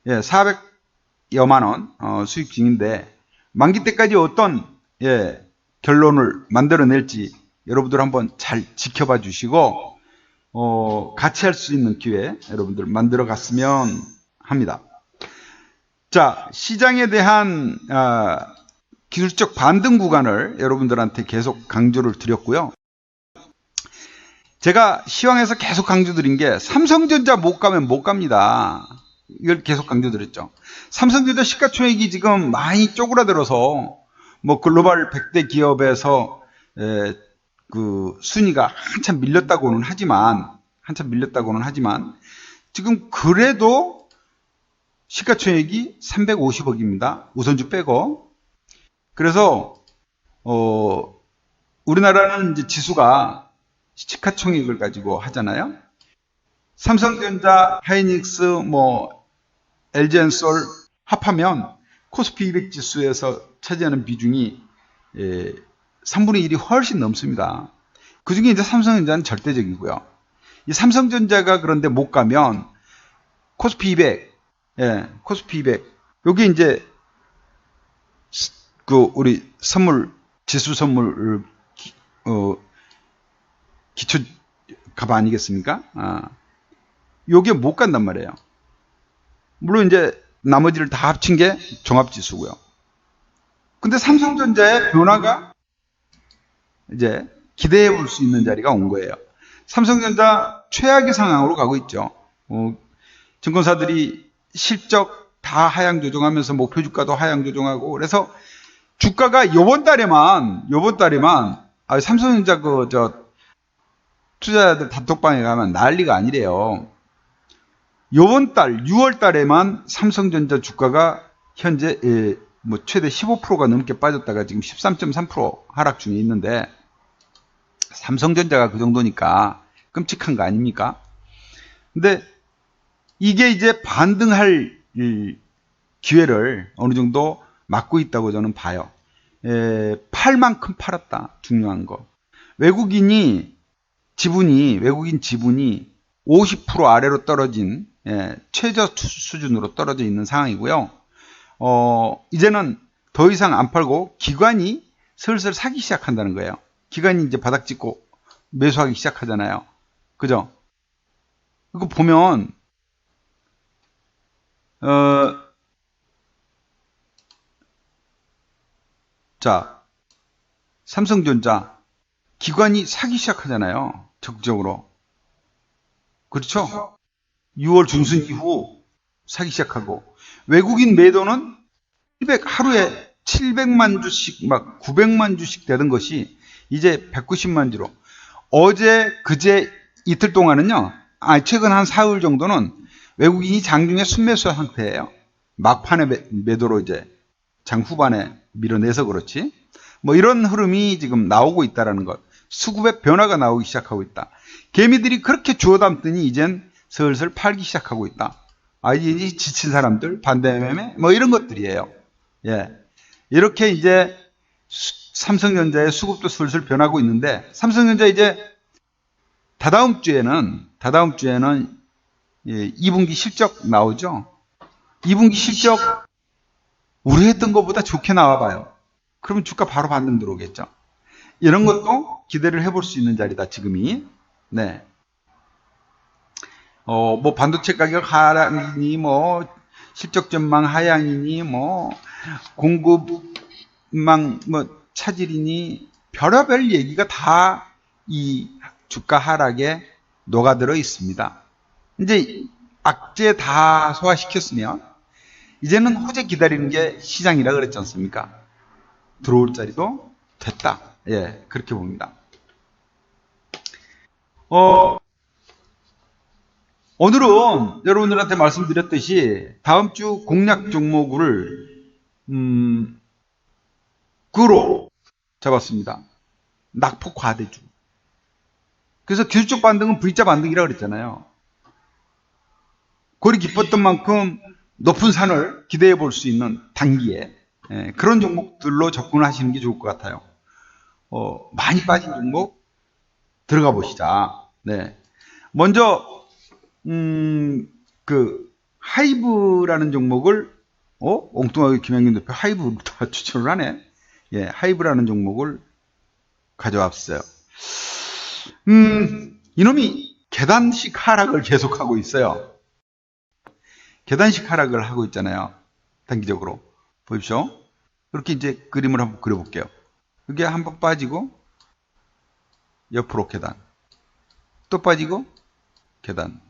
400여만 원 수익 중인데, 만기 때까지 어떤 결론을 만들어낼지 여러분들 한번 잘 지켜봐 주시고 같이 할 수 있는 기회 여러분들 만들어 갔으면 합니다. 자, 시장에 대한 기술적 반등 구간을 여러분들한테 계속 강조를 드렸고요. 제가 시황에서 계속 강조드린 게, 삼성전자 못 가면 못 갑니다. 이걸 계속 강조드렸죠. 삼성전자 시가총액이 지금 많이 쪼그라들어서 뭐 글로벌 100대 기업에서 그 순위가 한참 밀렸다고는 하지만 지금 그래도 시가총액이 350억입니다. 우선주 빼고. 그래서 우리나라는 이제 지수가 시가총액을 가지고 하잖아요. 삼성전자, 하이닉스, 뭐 LG엔솔 합하면 코스피 200 지수에서 차지하는 비중이 3분의 1이 훨씬 넘습니다. 그 중에 이제 삼성전자는 절대적이고요. 이 삼성전자가 그런데 못 가면 코스피 200, 코스피 200, 여기 이제 그 우리 선물, 지수 선물 기초 값 아니겠습니까? 요게 못 간단 말이에요. 물론 이제 나머지를 다 합친 게 종합지수고요. 근데 삼성전자의 변화가 이제 기대해 볼 수 있는 자리가 온 거예요. 삼성전자 최악의 상황으로 가고 있죠. 증권사들이 실적 다 하향 조정하면서 목표 주가도 하향 조정하고, 그래서 주가가 요번 달에만 삼성전자 투자자들 단톡방에 가면 난리가 아니래요. 요번 달 6월 달에만 삼성전자 주가가 현재 뭐 최대 15%가 넘게 빠졌다가 지금 13.3% 하락 중에 있는데, 삼성전자가 그 정도니까 끔찍한 거 아닙니까? 근데 이게 이제 반등할 기회를 어느 정도 막고 있다고 저는 봐요. 팔 만큼 팔았다. 중요한 거. 외국인 지분이 50% 아래로 떨어진 최저 수준으로 떨어져 있는 상황이고요. 이제는 더 이상 안 팔고 기관이 슬슬 사기 시작한다는 거예요. 기관이 이제 바닥 찍고 매수하기 시작하잖아요. 그죠? 이거 보면 자, 삼성전자 기관이 사기 시작하잖아요. 적극적으로. 그렇죠? 6월 중순 이후 사기 시작하고 외국인 매도는 하루에 700만 주씩 막 900만 주씩 되던 것이 이제 190만 주로 어제 그제 이틀 동안은요. 최근 한 4일 정도는 외국인이 장중에 순매수 상태예요. 막판에 매도로 이제 장 후반에 밀어내서 그렇지. 뭐 이런 흐름이 지금 나오고 있다라는 것. 수급의 변화가 나오기 시작하고 있다. 개미들이 그렇게 주워 담더니 이젠 슬슬 팔기 시작하고 있다. 이제 지친 사람들, 반대 매매, 뭐 이런 것들이에요. 예. 이렇게 이제 삼성전자의 수급도 슬슬 변하고 있는데, 삼성전자 이제 다다음 주에는 2분기 실적 나오죠. 2분기 실적 우려했던 것보다 좋게 나와봐요. 그러면 주가 바로 반등 들어오겠죠. 이런 것도 기대를 해볼 수 있는 자리다, 지금이. 네. 뭐, 반도체 가격 하락이니, 뭐, 실적 전망 하향이니, 뭐, 공급망, 뭐, 차질이니, 별의별 얘기가 다 이 주가 하락에 녹아들어 있습니다. 이제 악재 다 소화시켰으면, 이제는 호재 기다리는 게 시장이라 그랬지 않습니까? 들어올 자리도 됐다. 예, 그렇게 봅니다. 오늘은 여러분들한테 말씀드렸듯이 다음 주 공략 종목을 구로 잡았습니다. 낙폭 과대주. 그래서 기술적 반등은 V자 반등이라고 그랬잖아요. 골이 깊었던 만큼 높은 산을 기대해 볼 수 있는 단기에 그런 종목들로 접근하시는 게 좋을 것 같아요. 많이 빠진 종목 들어가 보시자. 네. 먼저 하이브라는 종목을 엉뚱하게 김양균 대표 하이브를 다 추천을 하네. 예, 하이브라는 종목을 가져왔어요. 이놈이 계단식 하락을 계속하고 있어요. 계단식 하락을 하고 있잖아요. 단기적으로. 보십시오. 이렇게 이제 그림을 한번 그려볼게요. 이게 한번 빠지고, 옆으로 계단. 또 빠지고, 계단.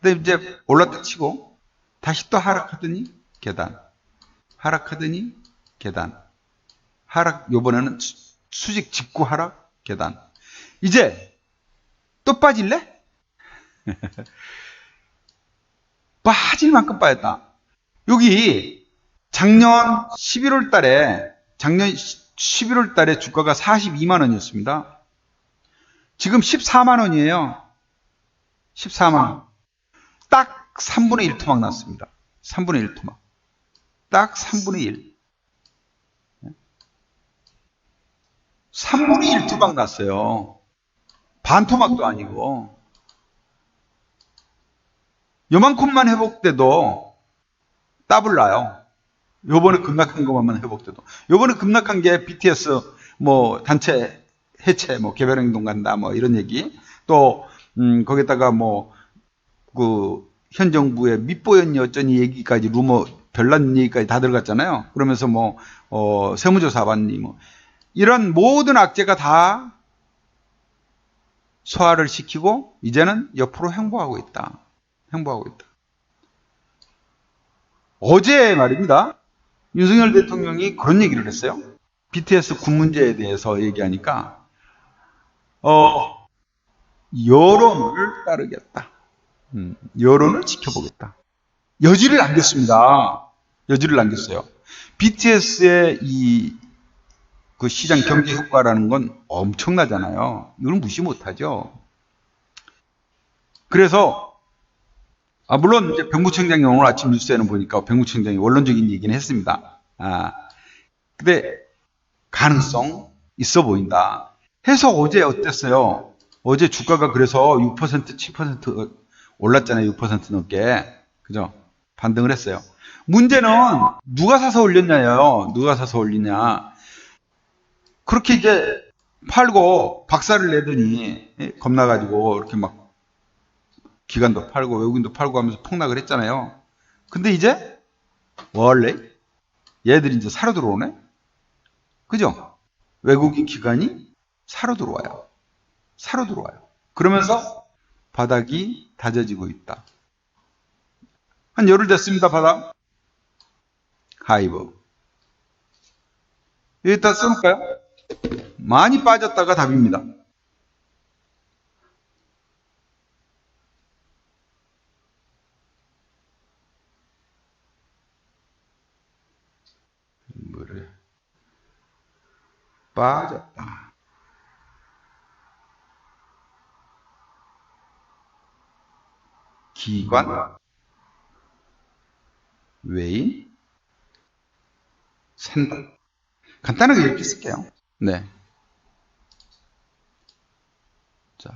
근데 이제 올랐다 치고, 다시 또 하락하더니, 계단. 하락하더니, 계단. 하락, 요번에는 수직 직구 하락, 계단. 이제, 또 빠질래? 빠질 만큼 빠졌다. 여기 작년 11월 달에 주가가 42만 원이었습니다. 지금 14만 원이에요. 14만 원. 딱 3분의 1 토막 났습니다. 3분의 1 토막. 딱 3분의 1. 3분의 1 토막 났어요. 반 토막도 아니고. 요만큼만 회복돼도 더블 나요. 요번에 급락한 것만 회복돼도. 요번에 급락한 게 BTS 뭐 단체 해체, 뭐 개별행동 간다, 뭐 이런 얘기. 또 거기다가 뭐 그 현 정부의 밑보였니 어쩌니 얘기까지 루머 별난 얘기까지 다 들어갔잖아요. 그러면서 뭐 세무조사 받니 뭐 이런 모든 악재가 다 소화를 시키고 이제는 옆으로 횡보하고 있다. 어제 말입니다. 윤석열 대통령이 그런 얘기를 했어요. BTS 군 문제에 대해서 얘기하니까 여론을 따르겠다. 여론을 지켜보겠다. 여지를 남겼습니다. 여지를 남겼어요. BTS의 그 시장 경제 효과라는 건 엄청나잖아요. 이걸 무시 못하죠. 그래서 물론 이제 병무청장이 오늘 아침 뉴스에는 보니까 병무청장이 원론적인 얘기는 했습니다. 근데 가능성 있어 보인다. 해서 어제 어땠어요? 어제 주가가 그래서 6%, 7% 올랐잖아요. 6% 넘게. 그죠? 반등을 했어요. 문제는 누가 사서 올렸냐요. 누가 사서 올리냐. 그렇게 이제 팔고 박살을 내더니 겁나가지고 이렇게 막 기관도 팔고 외국인도 팔고 하면서 폭락을 했잖아요. 근데 이제 원래 얘들이 이제 사러 들어오네? 그죠? 외국인 기관이 사러 들어와요. 사러 들어와요. 그러면서 바닥이 다져지고 있다. 한 열흘 됐습니다, 바닥. 하이브. 여기다 써놓을까요? 많이 빠졌다가 답입니다. 뭐래? 빠졌다. 기관, 외인, 산다. 간단하게 이렇게 쓸게요. 네. 자.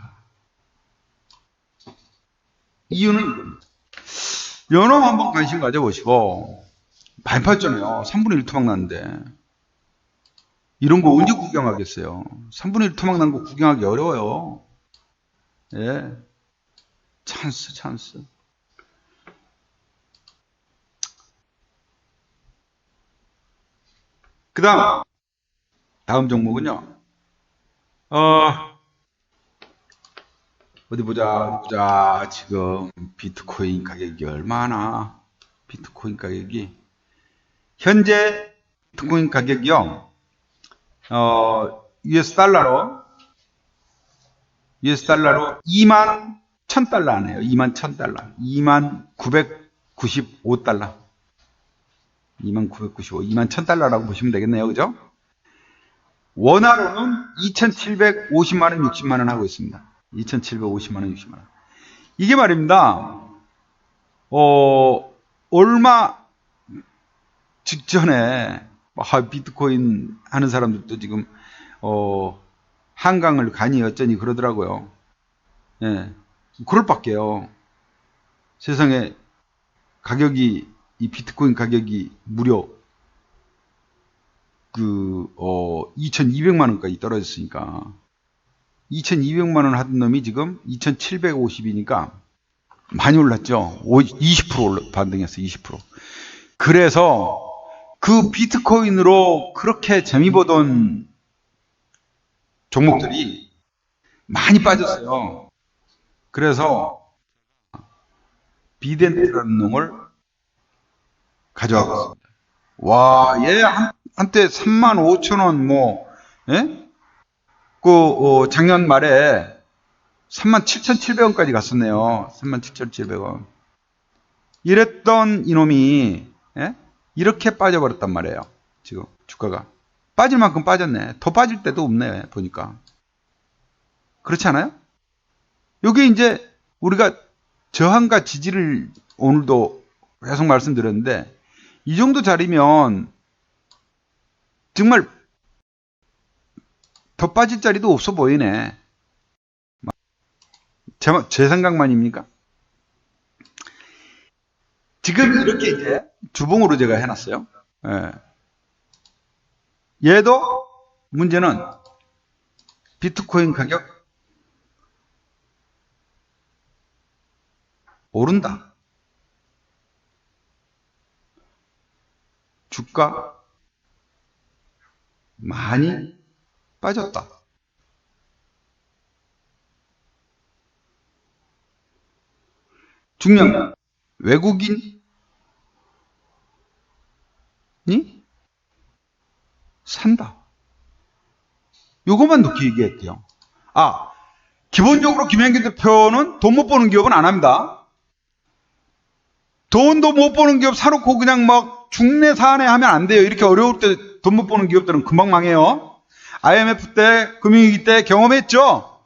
이유는 연어 한번 관심 가져보시고, 많이 팔잖아요. 3분의 1 토막 났는데. 이런 거 언제 구경하겠어요? 3분의 1 토막 난 거 구경하기 어려워요. 예. 찬스, 찬스. 그 다음 종목은요. 어디 보자. 지금 비트코인 가격이 얼마나? 비트코인 가격이. 현재 비트코인 가격이요. US 달러로 2만 1000달러 하네요. 2만 1000달러. 2만 995달러. 2만 995, 2만 1000달러라고 보시면 되겠네요. 그죠? 원화로는 2750만원, 60만원 하고 있습니다. 2750만원, 60만원. 이게 말입니다. 얼마 직전에 비트코인 하는 사람들도 지금 한강을 가니 어쩌니 그러더라고요. 예, 그럴 밖에요. 세상에 가격이 이 비트코인 가격이 무려 2200만 원까지 떨어졌으니까 2200만 원 하던 놈이 지금 2750이니까 많이 올랐죠. 20% 반등했어요. 20%. 그래서 그 비트코인으로 그렇게 재미 보던 종목들이 많이 빠졌어요. 그래서 비덴트라는 놈을 가져와봤습니다. 와, 얘 한때 35,000원 예? 작년 말에 37,700원까지 갔었네요. 37,700원. 이랬던 이놈이, 예? 이렇게 빠져버렸단 말이에요. 지금 주가가. 빠질 만큼 빠졌네. 더 빠질 때도 없네, 보니까. 그렇지 않아요? 여기 이제 우리가 저항과 지지를 오늘도 계속 말씀드렸는데, 이 정도 자리면 정말 더 빠질 자리도 없어 보이네. 제 생각만입니까? 지금 이렇게 이제 주봉으로 제가 해놨어요. 예. 얘도 문제는 비트코인 가격 오른다. 주가 많이 빠졌다. 중요한 건 외국인이 산다. 요것만 놓고 얘기할게요. 기본적으로 김현기 대표는 돈 못 버는 기업은 안 합니다. 돈도 못 버는 기업 사놓고 그냥 막 중내 사내 하면 안 돼요. 이렇게 어려울 때 돈 못 버는 기업들은 금방 망해요. IMF 때, 금융위기 때 경험했죠?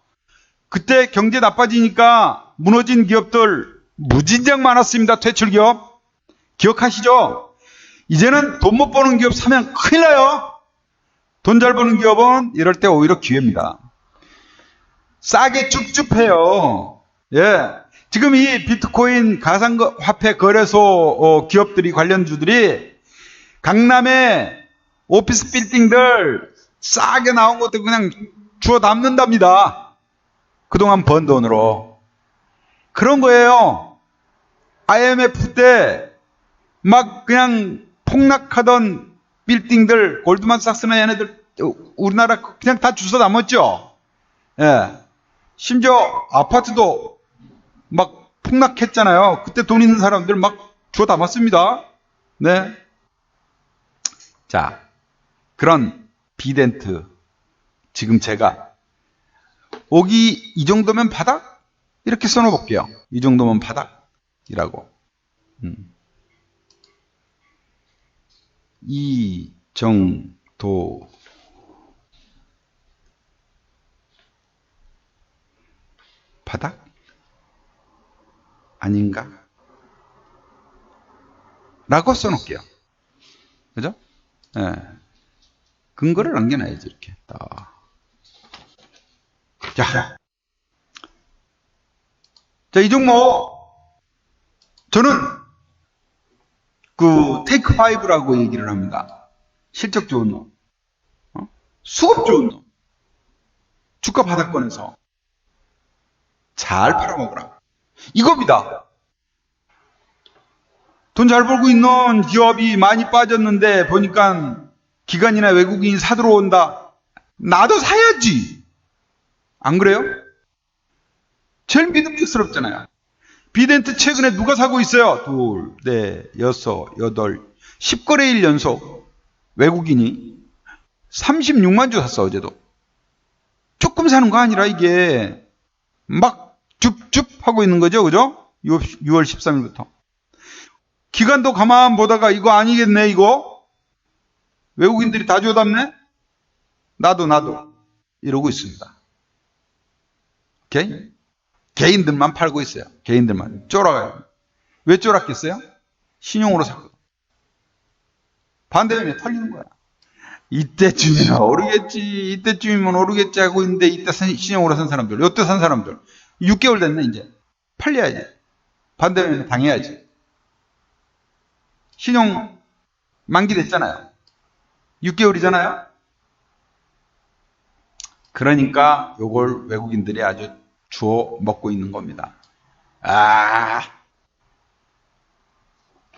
그때 경제 나빠지니까 무너진 기업들 무진장 많았습니다. 퇴출 기업. 기억하시죠? 이제는 돈 못 버는 기업 사면 큰일 나요. 돈 잘 버는 기업은 이럴 때 오히려 기회입니다. 싸게 줍줍해요. 예. 지금 이 비트코인 가상화폐 거래소 기업들이 관련주들이 강남에 오피스 빌딩들 싸게 나온 것도 그냥 주워 담는답니다. 그동안 번 돈으로. 그런 거예요. IMF 때 막 그냥 폭락하던 빌딩들, 골드만삭스나 얘네들 우리나라 그냥 다 주워 담았죠. 예. 심지어 아파트도 막 폭락했잖아요. 그때 돈 있는 사람들 막 주워 담았습니다. 네. 자, 그런 비덴트. 지금 제가 오기 이 정도면 바닥? 이렇게 써놓을게요. 이 정도면 바닥이라고. 이 정도 바닥? 아닌가? 라고 써놓을게요. 그죠? 예. 근거를 남겨놔야지, 이렇게. 자, 이 종목, 저는 그 테이크 5라고 얘기를 합니다. 실적 좋은 놈, 수급 좋은 놈, 주가 바닥권에서 잘 팔아먹으라. 이겁니다. 돈 잘 벌고 있는 기업이 많이 빠졌는데 보니까 기관이나 외국인이 사들어온다. 나도 사야지. 안 그래요? 제일 믿음직스럽잖아요. 비덴트 최근에 누가 사고 있어요? 둘, 넷, 여섯, 여덟, 10거래일 연속 외국인이 36만 주 샀어, 어제도. 조금 사는 거 아니라 이게 막 줍줍 하고 있는 거죠, 그죠? 6월 13일부터. 기관도 가만 보다가 이거 아니겠네, 이거? 외국인들이 다 줘담네? 나도 이러고 있습니다. 오케이? 개인들만 팔고 있어요. 개인들만. 쫄아가요. 왜 쫄았겠어요? 신용으로 샀거든. 반대면 털리는 거야. 이때쯤이면 오르겠지 하고 있는데 이때 신용으로 산 사람들, 이때 산 사람들 6개월 됐네. 이제 팔려야지. 반대면 당해야지. 신용 만기됐잖아요. 6개월이잖아요. 그러니까 요걸 외국인들이 아주 주워 먹고 있는 겁니다.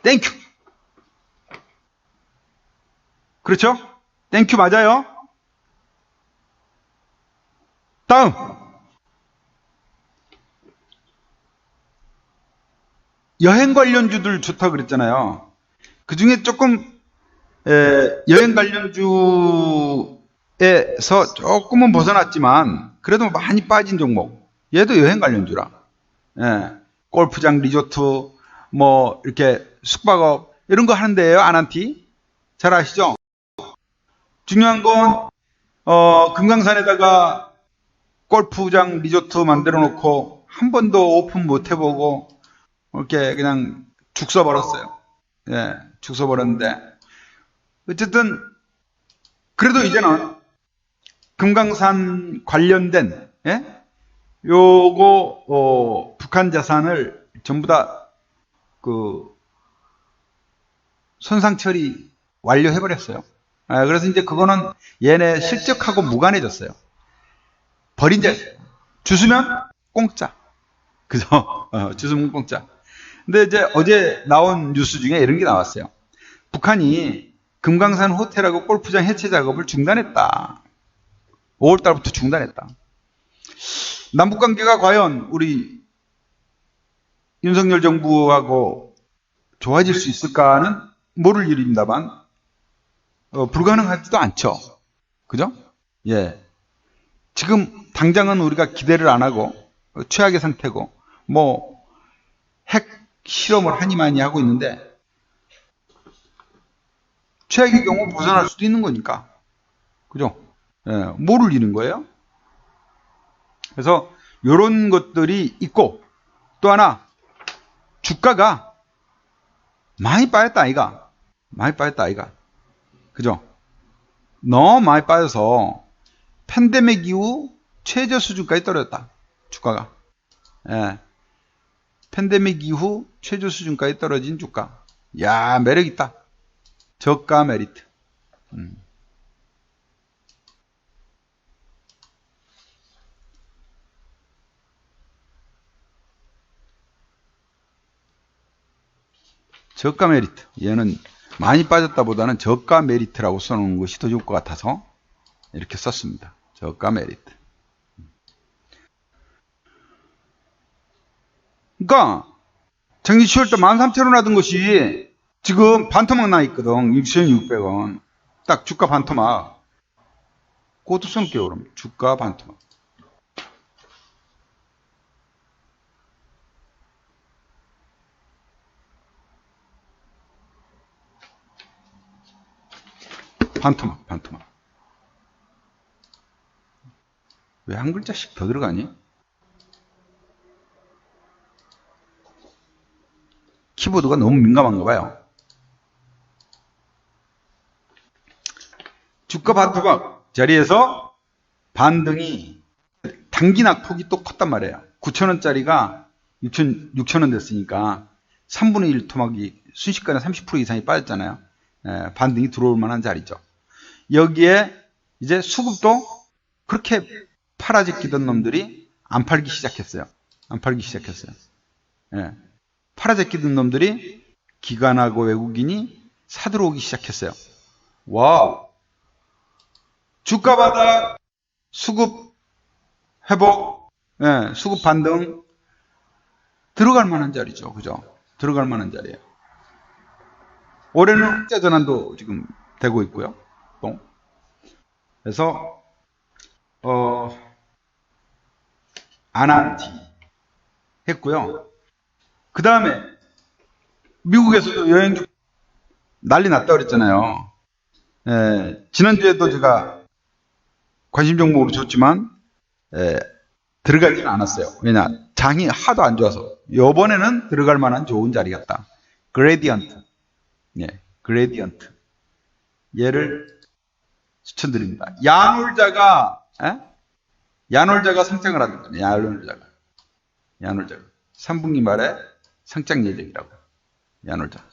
땡큐. 그렇죠? 땡큐 맞아요. 다음. 여행 관련주들 좋다 그랬잖아요. 그 중에 조금 여행 관련주에서 조금은 벗어났지만 그래도 많이 빠진 종목. 얘도 여행 관련주라. 골프장, 리조트, 뭐 이렇게 숙박업 이런 거 하는 데예요. 아난티. 잘 아시죠? 중요한 건 금강산에다가 골프장, 리조트 만들어 놓고 한 번도 오픈 못 해보고 이렇게 그냥 죽 써버렸어요. 죽 써버렸는데 어쨌든 그래도 이제는 금강산 관련된 요거 북한 자산을 전부 다 그 손상 처리 완료해 버렸어요. 그래서 이제 그거는 얘네 실적하고 무관해졌어요. 버린 자예요. 주스면 공짜. 그죠? 주스면 공짜. 근데 이제 어제 나온 뉴스 중에 이런 게 나왔어요. 북한이 금강산 호텔하고 골프장 해체 작업을 중단했다. 5월달부터 중단했다. 남북관계가 과연 우리 윤석열 정부하고 좋아질 수 있을까는 모를 일입니다만 불가능하지도 않죠. 그죠? 예. 지금 당장은 우리가 기대를 안 하고 최악의 상태고 뭐 핵 실험을 하니 많이 하고 있는데 최악의 경우 벗어날 수도 있는 거니까. 그죠? 예, 모를 일인 거예요. 그래서 이런 것들이 있고 또 하나 주가가 많이 빠졌다 아이가. 많이 빠졌다 아이가. 그죠? 너무 많이 빠져서 팬데믹 이후 최저 수준까지 떨어졌다. 주가가. 팬데믹 이후 최저 수준까지 떨어진 주가. 야, 매력 있다. 저가 메리트. 저가 메리트. 얘는 많이 빠졌다 보다는 저가 메리트라고 써놓은 것이 더 좋을 것 같아서 이렇게 썼습니다. 저가 메리트. 그러니까 작년 10월달 13,000원 하던 것이 지금 반토막 나 있거든. 6,600원. 딱 주가 반토막. 그것도 써놓을게요, 그럼. 주가 반토막. 반토막. 왜 한 글자씩 더 들어가니? 키보드가 너무 민감한가 봐요. 주가 반토막 자리에서 반등이 단기 낙폭이 또 컸단 말이에요. 9,000원짜리가 6,000원 됐으니까 3분의 1 토막이 순식간에 30% 이상이 빠졌잖아요. 반등이 들어올 만한 자리죠. 여기에 이제 수급도 그렇게 팔아제끼던 놈들이 안 팔기 시작했어요. 팔아제끼던 놈들이 기관하고 외국인이 사들어오기 시작했어요. 와우. 주가 바닥, 수급 회복, 수급 반등 들어갈 만한 자리죠. 그죠? 들어갈 만한 자리예요. 올해는 흑자 전환도 지금 되고 있고요. 또. 그래서 아난티 했고요. 그 다음에 미국에서도 여행 난리 났다 그랬잖아요. 지난주에도 제가 관심 종목으로 줬지만 들어가지는 않았어요. 왜냐? 장이 하도 안 좋아서. 이번에는 들어갈 만한 좋은 자리 같다. 그레디언트. 그레디언트. 얘를 추천드립니다. 야놀자가 상장을 하거든요. 야놀자가 3분기 말에 상장 예정이라고. 야놀자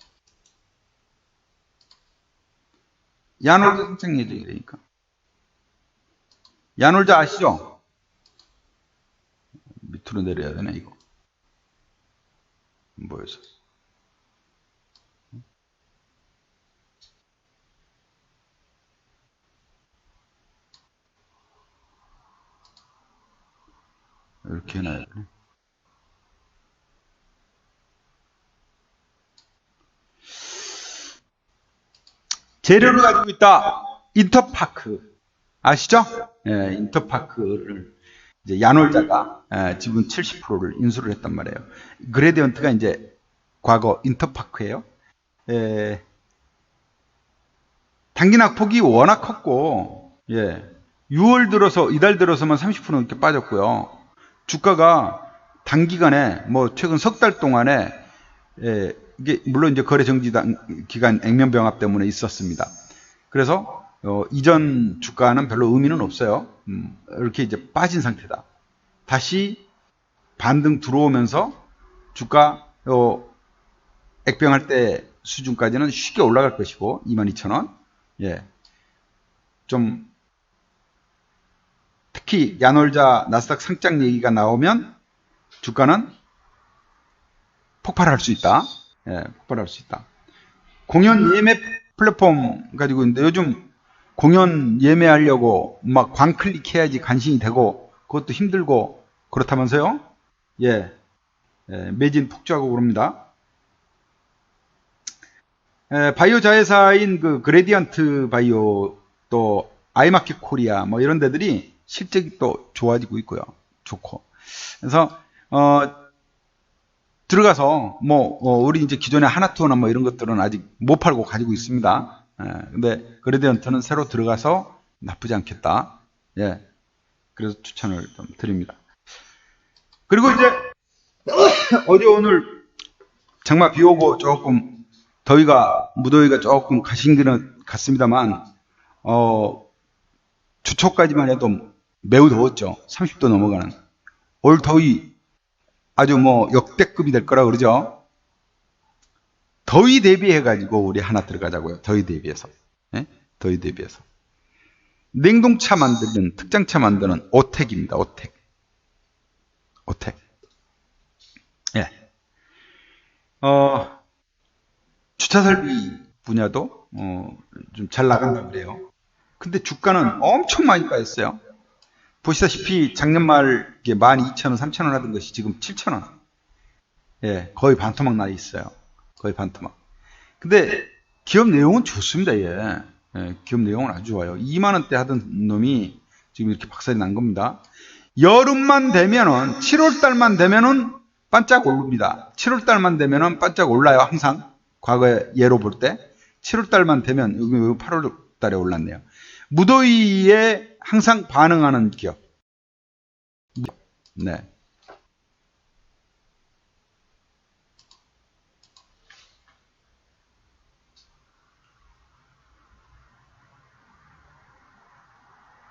상장 예정이라니까. 야놀자 아시죠? 밑으로 내려야 되네, 이거. 안 보여서. 이렇게 해놔야 되네. 재료를 가지고 있다. 인터파크. 아시죠? 인터파크를 이제 야놀자가 지분 70%를 인수를 했단 말이에요. 그레디언트가 이제 과거 인터파크예요. 단기 낙폭이 워낙 컸고, 6월 들어서 이달 들어서만 30% 넘게 빠졌고요. 주가가 단기간에 뭐 최근 석 달 동안에 이게 물론 이제 거래 정지 기간 액면 병합 때문에 있었습니다. 그래서 이전 주가는 별로 의미는 없어요. 이렇게 이제 빠진 상태다. 다시 반등 들어오면서 주가 액병할 때 수준까지는 쉽게 올라갈 것이고 22,000원. 좀 특히 야놀자 나스닥 상장 얘기가 나오면 주가는 폭발할 수 있다. 폭발할 수 있다. 공연 예매 플랫폼 가지고 있는데 요즘 공연 예매하려고 막 광클릭 해야지 간신히 되고 그것도 힘들고 그렇다면서요? 매진 폭주하고 그럽니다. 바이오 자회사인 그 그레디언트 바이오 또 아이마켓 코리아 뭐 이런 데들이 실적이 또 좋아지고 있고요. 좋고. 그래서 들어가서 우리 이제 기존의 하나투어나 뭐 이런 것들은 아직 못 팔고 가지고 있습니다. 근데 그레디언트는 새로 들어가서 나쁘지 않겠다. 그래서 추천을 좀 드립니다. 그리고 이제 어제 오늘 장마 비 오고 조금 무더위가 조금 가신 길은 같습니다만 주초까지만 해도 매우 더웠죠. 30도 넘어가는. 올 더위 아주 역대급이 될 거라 그러죠. 더위 대비해가지고 우리 하나 들어가자고요. 더위 대비해서. 더위 대비해서. 냉동차 만드는, 특장차 만드는 오텍입니다. 오텍. 주차 설비 분야도 좀 잘 나간다 그래요. 근데 주가는 엄청 많이 빠졌어요. 보시다시피 작년 말 12,000원, 3,000원 하던 것이 지금 7,000원. 예, 거의 반토막 나 있어요. 거의 반토막. 근데 기업 내용은 좋습니다. 예. 예, 기업 내용은 아주 좋아요. 2만 원대 하던 놈이 지금 이렇게 박살이 난 겁니다. 여름만 되면은 7월 달만 되면은 반짝 오릅니다. 7월 달만 되면은 반짝 올라요. 항상 과거에 예로 볼 때 7월 달만 되면 여기 8월 달에 올랐네요. 무더위에 항상 반응하는 기업. 네.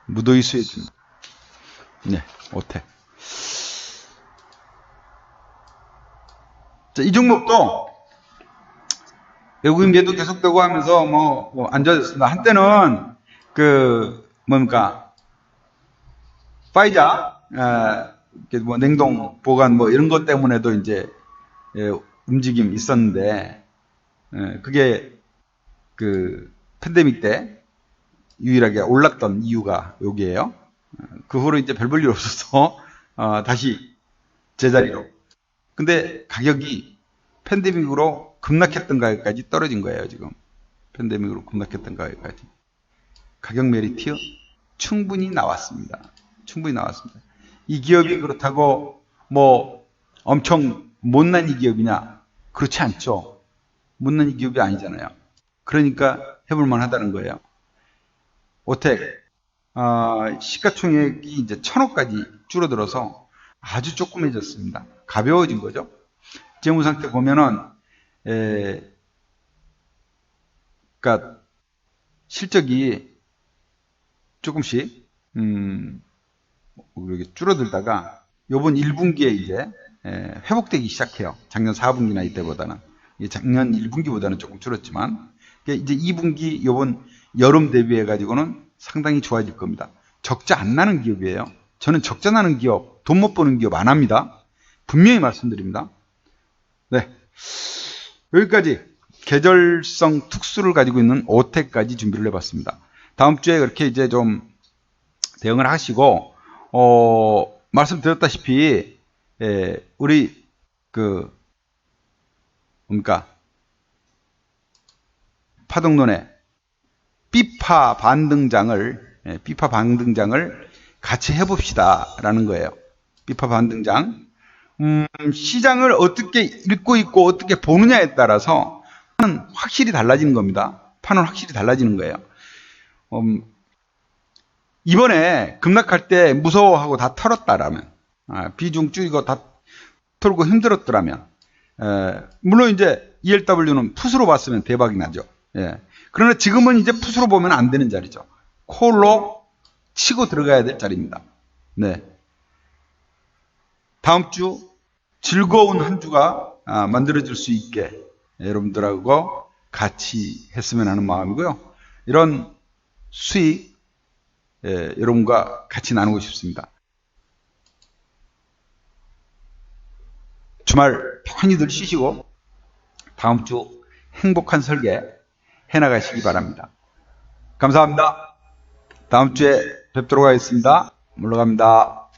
무더위 수혜준. 네, 오태. 자, 이 종목도 외국인 매도 계속되고 하면서 안 좋아졌습니다. 한때는 뭡니까 파이자 냉동 보관 이런 것 때문에도 이제 움직임이 있었는데 그게 팬데믹 때 유일하게 올랐던 이유가 여기에요. 그 후로 이제 별 볼 일 없어서 다시 제자리로. 근데 가격이 팬데믹으로 급락했던 가격까지 떨어진 거예요, 지금. 팬데믹으로 급락했던 가격까지. 가격 메리트 충분히 나왔습니다. 충분히 나왔습니다. 이 기업이 그렇다고 엄청 못난 이 기업이냐? 그렇지 않죠. 못난 이 기업이 아니잖아요. 그러니까 해볼만 하다는 거예요. 오텍, 시가총액이 이제 1,000억까지 줄어들어서 아주 조그매졌습니다. 가벼워진 거죠. 재무 상태 보면은, 그러니까 실적이 조금씩 이렇게 줄어들다가 요번 1분기에 이제 회복되기 시작해요. 작년 4분기나 이때보다는. 작년 1분기보다는 조금 줄었지만 이제 2분기 요번 여름 대비해 가지고는 상당히 좋아질 겁니다. 적자 안 나는 기업이에요. 저는 적자 나는 기업, 돈 못 버는 기업 안 합니다. 분명히 말씀드립니다. 네, 여기까지 계절성 특수를 가지고 있는 오텍까지 준비를 해봤습니다. 다음 주에 그렇게 이제 좀 대응을 하시고 말씀드렸다시피 우리 뭡니까 파동론의 비파 반등장을 같이 해봅시다라는 거예요. 비파 반등장. 시장을 어떻게 읽고 있고 어떻게 보느냐에 따라서 판은 확실히 달라지는 겁니다. 판은 확실히 달라지는 거예요. 이번에 급락할 때 무서워하고 다 털었다라면, 비중 줄이고 다 털고 힘들었더라면, 물론 이제 ELW는 풋으로 봤으면 대박이 나죠. 예. 그러나 지금은 이제 풋으로 보면 안 되는 자리죠. 콜로 치고 들어가야 될 자리입니다. 네. 다음 주 즐거운 한 주가 만들어질 수 있게 여러분들하고 같이 했으면 하는 마음이고요. 이런 수익 여러분과 같이 나누고 싶습니다. 주말 편히들 쉬시고 다음 주 행복한 설계 해나가시기 바랍니다. 감사합니다. 다음 주에 뵙도록 하겠습니다. 물러갑니다.